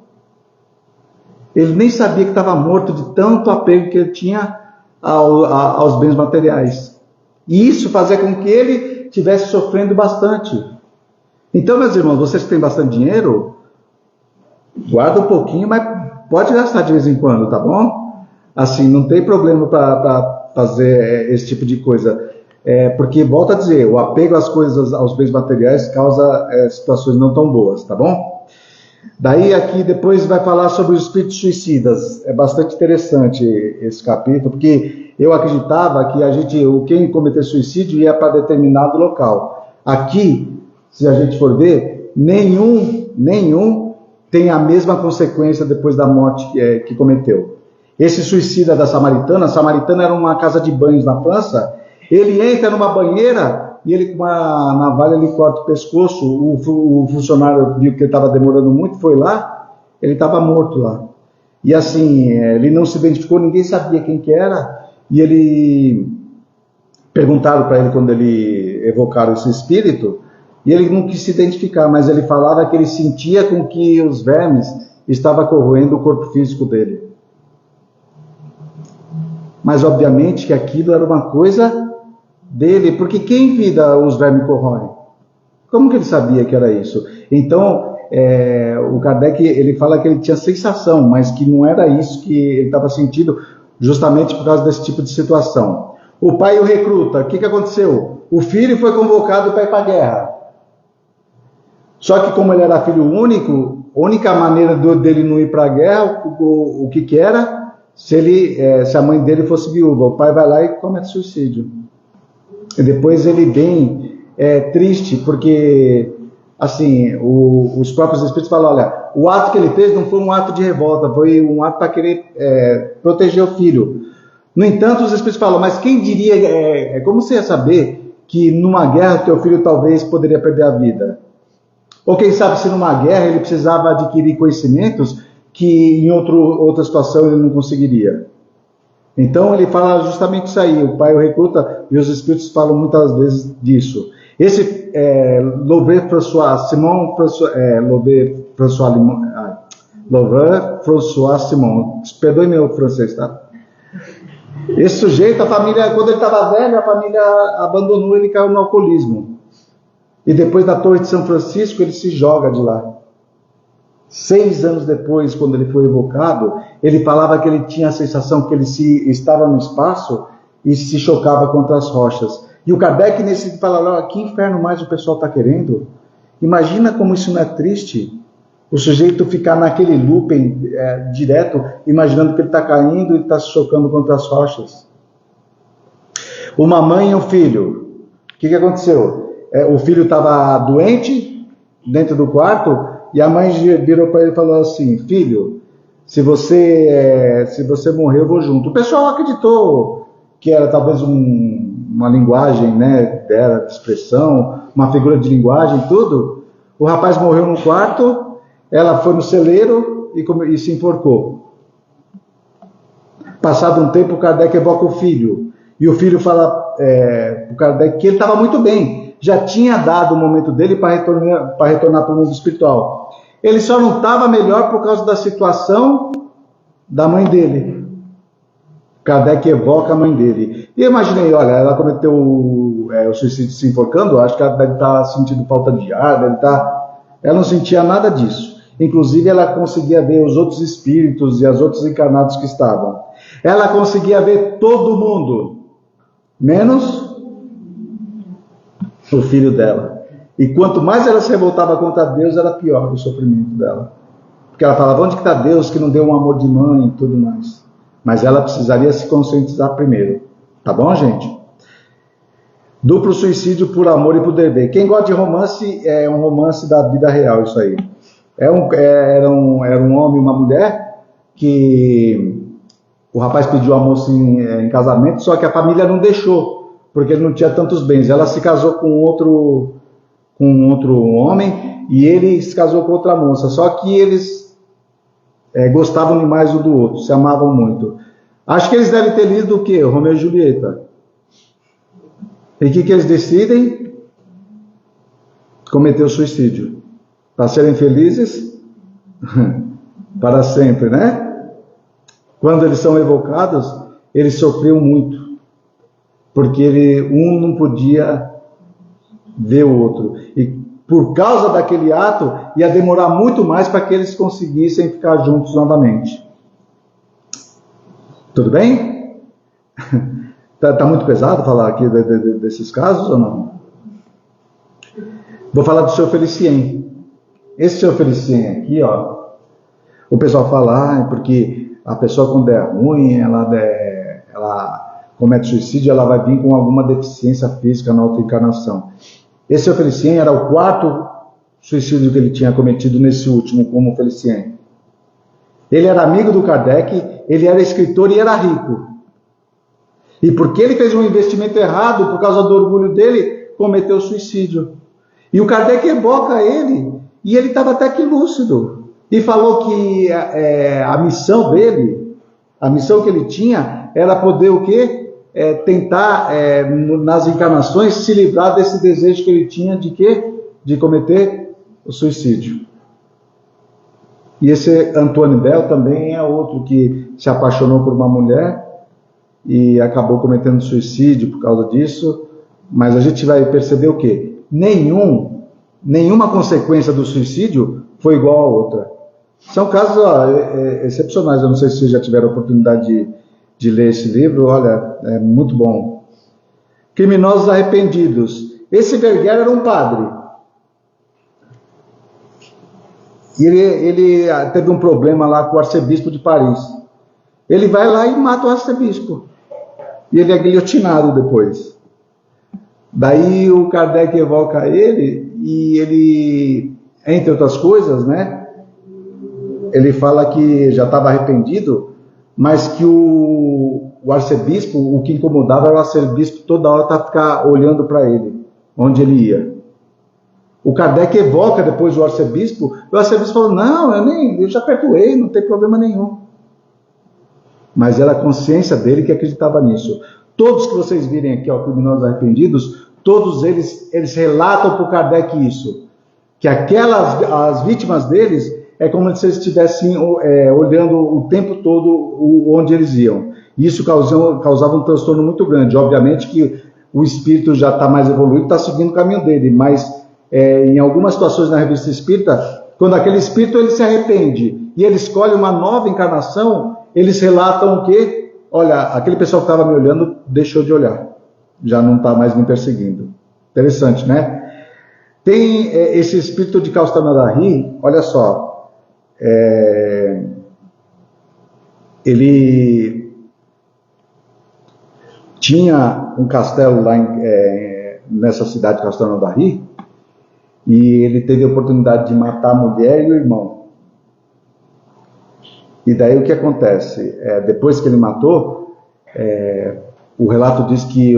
Speaker 2: Ele nem sabia que estava morto de tanto apego que ele tinha aos bens materiais. E isso fazia com que ele estivesse sofrendo bastante. Então, meus irmãos, vocês que têm bastante dinheiro, guarda um pouquinho, mas pode gastar de vez em quando, tá bom? Assim, não tem problema para fazer esse tipo de coisa. Porque, volto a dizer, o apego às coisas, aos bens materiais, causa situações não tão boas, tá bom? Daí aqui depois vai falar sobre os espíritos suicidas. É bastante interessante esse capítulo, porque eu acreditava que quem cometer suicídio ia para determinado local. Aqui, se a gente for ver, nenhum tem a mesma consequência depois da morte que cometeu. Esse suicida da Samaritana, a Samaritana era uma casa de banhos na França, ele entra numa banheira e ele com uma navalha ele corta o pescoço, o funcionário viu que ele estava demorando muito, foi lá, ele estava morto lá. E assim, ele não se identificou, ninguém sabia quem que era, e ele perguntaram para ele quando ele evocaram esse espírito, e ele não quis se identificar, mas ele falava que ele sentia com que os vermes estavam corroendo o corpo físico dele. Mas obviamente que aquilo era uma coisa dele, porque quem vida os vermes corroem? Como que ele sabia que era isso? Então, o Kardec, ele fala que ele tinha sensação, mas que não era isso que ele estava sentindo, justamente por causa desse tipo de situação. O pai o recruta, o que aconteceu? O filho foi convocado para ir para a guerra. Só que como ele era filho único, a única maneira dele não ir para a guerra, o que era? Se a mãe dele fosse viúva. O pai vai lá e comete suicídio. E depois ele bem triste, porque assim, os próprios espíritos falam, olha, o ato que ele fez não foi um ato de revolta, foi um ato para querer proteger o filho. No entanto, os espíritos falam, mas quem diria, como você ia saber que numa guerra teu filho talvez poderia perder a vida? Ou quem sabe se numa guerra ele precisava adquirir conhecimentos que em outra situação ele não conseguiria. Então ele fala justamente isso aí, o pai o recruta, e os espíritos falam muitas vezes disso. Esse Louvet-François Simon, perdoe meu francês, tá? Esse sujeito, a família, quando ele estava velho, a família abandonou ele e caiu no alcoolismo. E depois da Torre de São Francisco, ele se joga de lá. 6 anos depois, quando ele foi evocado, ele falava que ele tinha a sensação que ele estava no espaço e se chocava contra as rochas. E o Kardec, nesse fala, que inferno mais o pessoal está querendo? Imagina como isso não é triste. O sujeito ficar naquele looping direto, imaginando que ele está caindo e está se chocando contra as rochas. Uma mãe e um filho. O que aconteceu? O filho estava doente dentro do quarto e a mãe virou para ele e falou assim, filho, se você morrer eu vou junto. O pessoal acreditou que era talvez uma linguagem, né, dela, de expressão, uma figura de linguagem, tudo. O rapaz morreu no quarto, ela foi no celeiro e se enforcou. Passado um tempo, o Kardec evoca o filho. E o filho fala para o Kardec que ele estava muito bem. Já tinha dado o momento dele para retornar para o mundo espiritual. Ele só não estava melhor por causa da situação da mãe dele. Kardec evoca a mãe dele. E eu imaginei, olha, ela cometeu o suicídio se enforcando, acho que ela deve estar sentindo falta de ar, ela não sentia nada disso. Inclusive, ela conseguia ver os outros espíritos e os outros encarnados que estavam. Ela conseguia ver todo mundo, menos o filho dela. E quanto mais ela se revoltava contra Deus, era pior o sofrimento dela. Porque ela falava, onde que está Deus que não deu um amor de mãe e tudo mais? Mas ela precisaria se conscientizar primeiro. Tá bom, gente? Duplo suicídio por amor e por dever. Quem gosta de romance, é um romance da vida real isso aí. Era um homem e uma mulher que o rapaz pediu a moça em casamento, só que a família não deixou, porque ele não tinha tantos bens. Ela se casou com outro homem e ele se casou com outra moça. Só que eles gostavam demais um do outro, se amavam muito. Acho que eles devem ter lido o quê? Romeu e Julieta. E o que eles decidem? Cometer o suicídio. Para serem felizes para sempre, né? Quando eles são evocados, ele sofreu muito, porque um não podia ver o outro. E por causa daquele ato, ia demorar muito mais para que eles conseguissem ficar juntos novamente. Tudo bem? Tá muito pesado falar aqui desses casos ou não? Vou falar do Sr. Felicien. Esse Sr. Felicien aqui, ó, o pessoal fala, porque a pessoa quando é ruim, ela comete suicídio, ela vai vir com alguma deficiência física na outra encarnação. Esse Sr. Felicien era o 4º suicídio que ele tinha cometido nesse último, como Felicien. Ele era amigo do Kardec, ele era escritor e era rico. E porque ele fez um investimento errado, por causa do orgulho dele, cometeu suicídio. E o Kardec evoca ele, e ele estava até que lúcido. E falou que a missão dele, a missão que ele tinha, era poder o quê? Tentar, nas encarnações, se livrar desse desejo que ele tinha de quê? De cometer o suicídio. E esse Antoine Bell também é outro que se apaixonou por uma mulher e acabou cometendo suicídio por causa disso. Mas a gente vai perceber o quê? Nenhuma consequência do suicídio foi igual a outra. São casos excepcionais. Eu não sei se vocês já tiveram a oportunidade de ler esse livro. Olha, é muito bom. Criminosos arrependidos. Esse Verguer era um padre. E ele teve um problema lá com o arcebispo de Paris. Ele vai lá e mata o arcebispo. E ele é guilhotinado depois. Daí o Kardec evoca ele e ele, entre outras coisas, né? Ele fala que já estava arrependido, mas que o arcebispo, o que incomodava era o arcebispo toda hora ficar olhando para ele, onde ele ia. O Kardec evoca depois o arcebispo falou, não, eu já perdoei, não tem problema nenhum. Mas era a consciência dele que acreditava nisso. Todos que vocês virem aqui, ó, criminosos arrependidos, todos eles relatam para o Kardec isso, que as vítimas deles é como se eles estivessem olhando o tempo todo onde eles iam. Isso causava um transtorno muito grande. Obviamente que o espírito já está mais evoluído, está seguindo o caminho dele, mas em algumas situações na revista espírita, quando aquele espírito ele se arrepende e ele escolhe uma nova encarnação, eles relatam que, olha, aquele pessoal que estava me olhando deixou de olhar, já não está mais me perseguindo. Interessante, né? Tem esse espírito de Kaustanadari, olha só, ele tinha um castelo lá nessa cidade de Kaustanadari, e ele teve a oportunidade de matar a mulher e o irmão. E daí o que acontece? Depois que ele matou, o relato diz que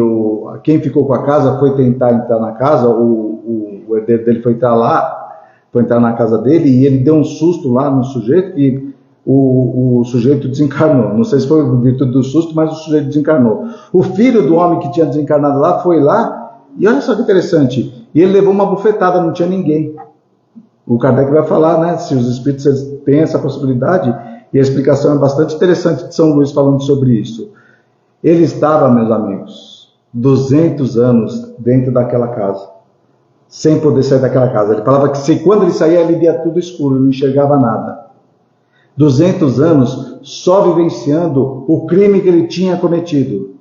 Speaker 2: quem ficou com a casa foi tentar entrar na casa, o herdeiro dele foi entrar na casa dele, e ele deu um susto lá no sujeito, e o sujeito desencarnou. Não sei se foi por virtude do susto, mas o sujeito desencarnou. O filho do homem que tinha desencarnado lá foi lá, e olha só que interessante, e ele levou uma bufetada, não tinha ninguém. O Kardec vai falar, né, se os espíritos têm essa possibilidade, e a explicação é bastante interessante de São Luís falando sobre isso. Ele estava, meus amigos, 200 anos dentro daquela casa, sem poder sair daquela casa. Ele falava que quando ele saía, ele via tudo escuro, não enxergava nada. 200 anos só vivenciando o crime que ele tinha cometido.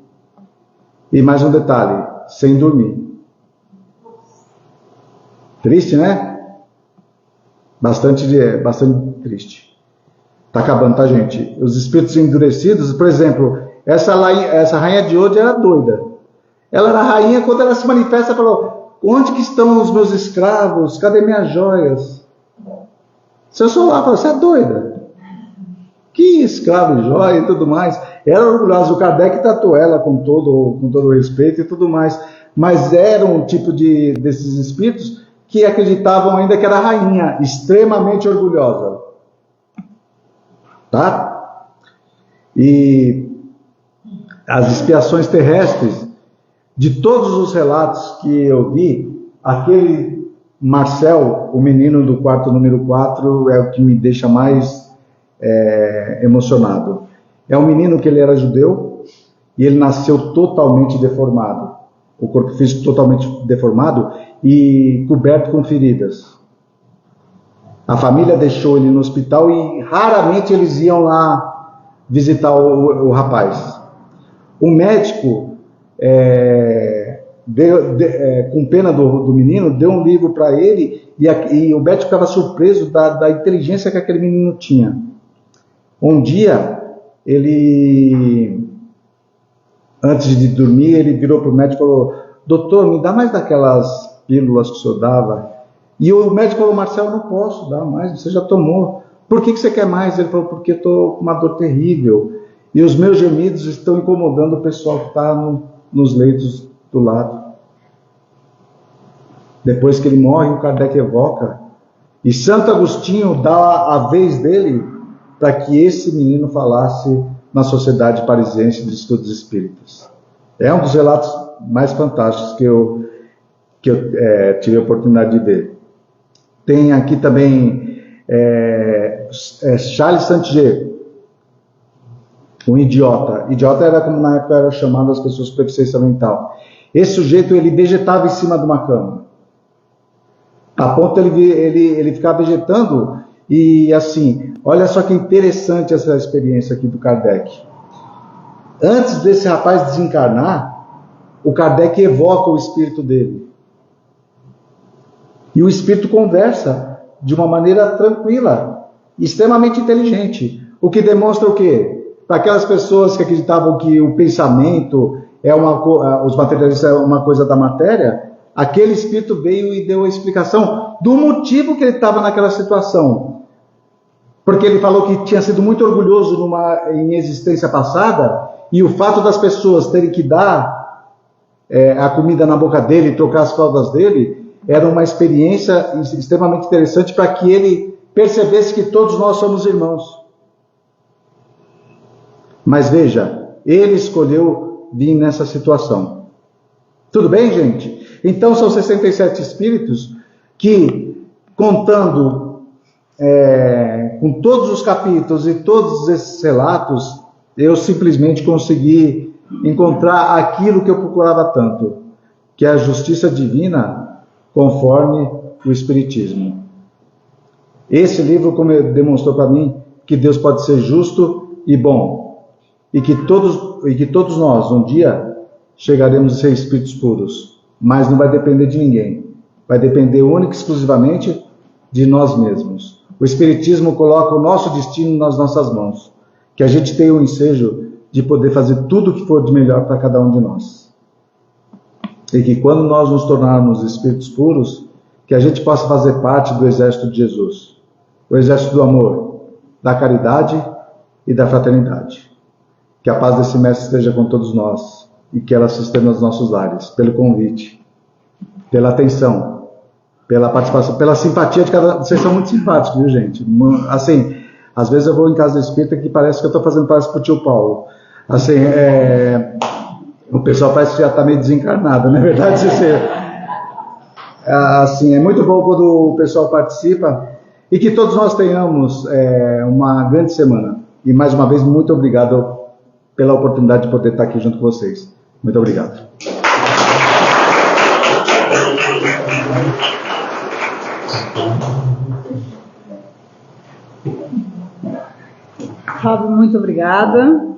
Speaker 2: E mais um detalhe, sem dormir. Triste, né? Bastante triste. Está acabando, tá, gente? Os espíritos endurecidos, por exemplo, essa rainha de hoje era doida. Ela era rainha, quando ela se manifesta, falou, onde que estão os meus escravos? Cadê minhas joias? Se eu sou lá, você é doida. Que escravo e joia e tudo mais. Era orgulhosa. O Kardec tratou ela com todo respeito e tudo mais. Mas era um tipo desses espíritos que acreditavam ainda que era rainha, extremamente orgulhosa. Tá? E as expiações terrestres, de todos os relatos que eu vi, aquele Marcel, o menino do quarto número 4, é o que me deixa mais emocionado. É um menino que ele era judeu, e ele nasceu totalmente deformado. O corpo físico totalmente deformado e coberto com feridas. A família deixou ele no hospital e raramente eles iam lá visitar o rapaz. O médico, com pena do menino, deu um livro para ele e o médico estava surpreso da inteligência que aquele menino tinha. Um dia, antes de dormir, ele virou para o médico e falou: doutor, me dá mais daquelas pílulas que o senhor dava. E o médico falou: Marcelo, não posso dar mais, você já tomou. Por que você quer mais? Ele falou: porque eu estou com uma dor terrível. E os meus gemidos estão incomodando o pessoal que está nos leitos do lado. Depois que ele morre, o Kardec evoca. E Santo Agostinho dá a vez dele para que esse menino falasse na Sociedade Parisiense de Estudos Espíritas. É um dos relatos mais fantásticos que eu tive a oportunidade de ver. Tem aqui também Charles Santier, um idiota. Idiota era como na época era chamado as pessoas com deficiência mental. Esse sujeito, ele vegetava em cima de uma cama. A ponto ele ficava vegetando e assim, olha só que interessante essa experiência aqui do Kardec. Antes desse rapaz desencarnar, o Kardec evoca o espírito dele. E o espírito conversa de uma maneira tranquila, extremamente inteligente. O que demonstra o quê? Para aquelas pessoas que acreditavam que o pensamento os materialistas é uma coisa da matéria, aquele espírito veio e deu a explicação do motivo que ele estava naquela situação. Porque ele falou que tinha sido muito orgulhoso em existência passada, e o fato das pessoas terem que dar a comida na boca dele, trocar as fraldas dele, era uma experiência extremamente interessante para que ele percebesse que todos nós somos irmãos. Mas veja, ele escolheu vir nessa situação. Tudo bem, gente? Então são 67 espíritos que, contando com todos os capítulos e todos esses relatos, eu simplesmente consegui encontrar aquilo que eu procurava tanto, que é a justiça divina conforme o Espiritismo. Esse livro demonstrou para mim que Deus pode ser justo e bom, e que todos nós, um dia, chegaremos a ser espíritos puros, mas não vai depender de ninguém, vai depender única e exclusivamente de nós mesmos. O Espiritismo coloca o nosso destino nas nossas mãos, que a gente tenha o ensejo de poder fazer tudo o que for de melhor para cada um de nós. E que quando nós nos tornarmos espíritos puros, que a gente possa fazer parte do exército de Jesus, o exército do amor, da caridade e da fraternidade. Que a paz desse mestre esteja com todos nós e que ela se estenda aos nossos lares, pelo convite, pela atenção, pela participação, pela simpatia de cada... Vocês são muito simpáticos, viu, gente? Assim, às vezes eu vou em casa espírita que parece que eu estou fazendo palestra para o tio Paulo. Assim, o pessoal parece que já está meio desencarnado, não é verdade? Assim, é muito bom quando o pessoal participa e que todos nós tenhamos uma grande semana. E mais uma vez, muito obrigado pela oportunidade de poder estar aqui junto com vocês. Muito obrigado.
Speaker 1: Fábio, muito obrigada.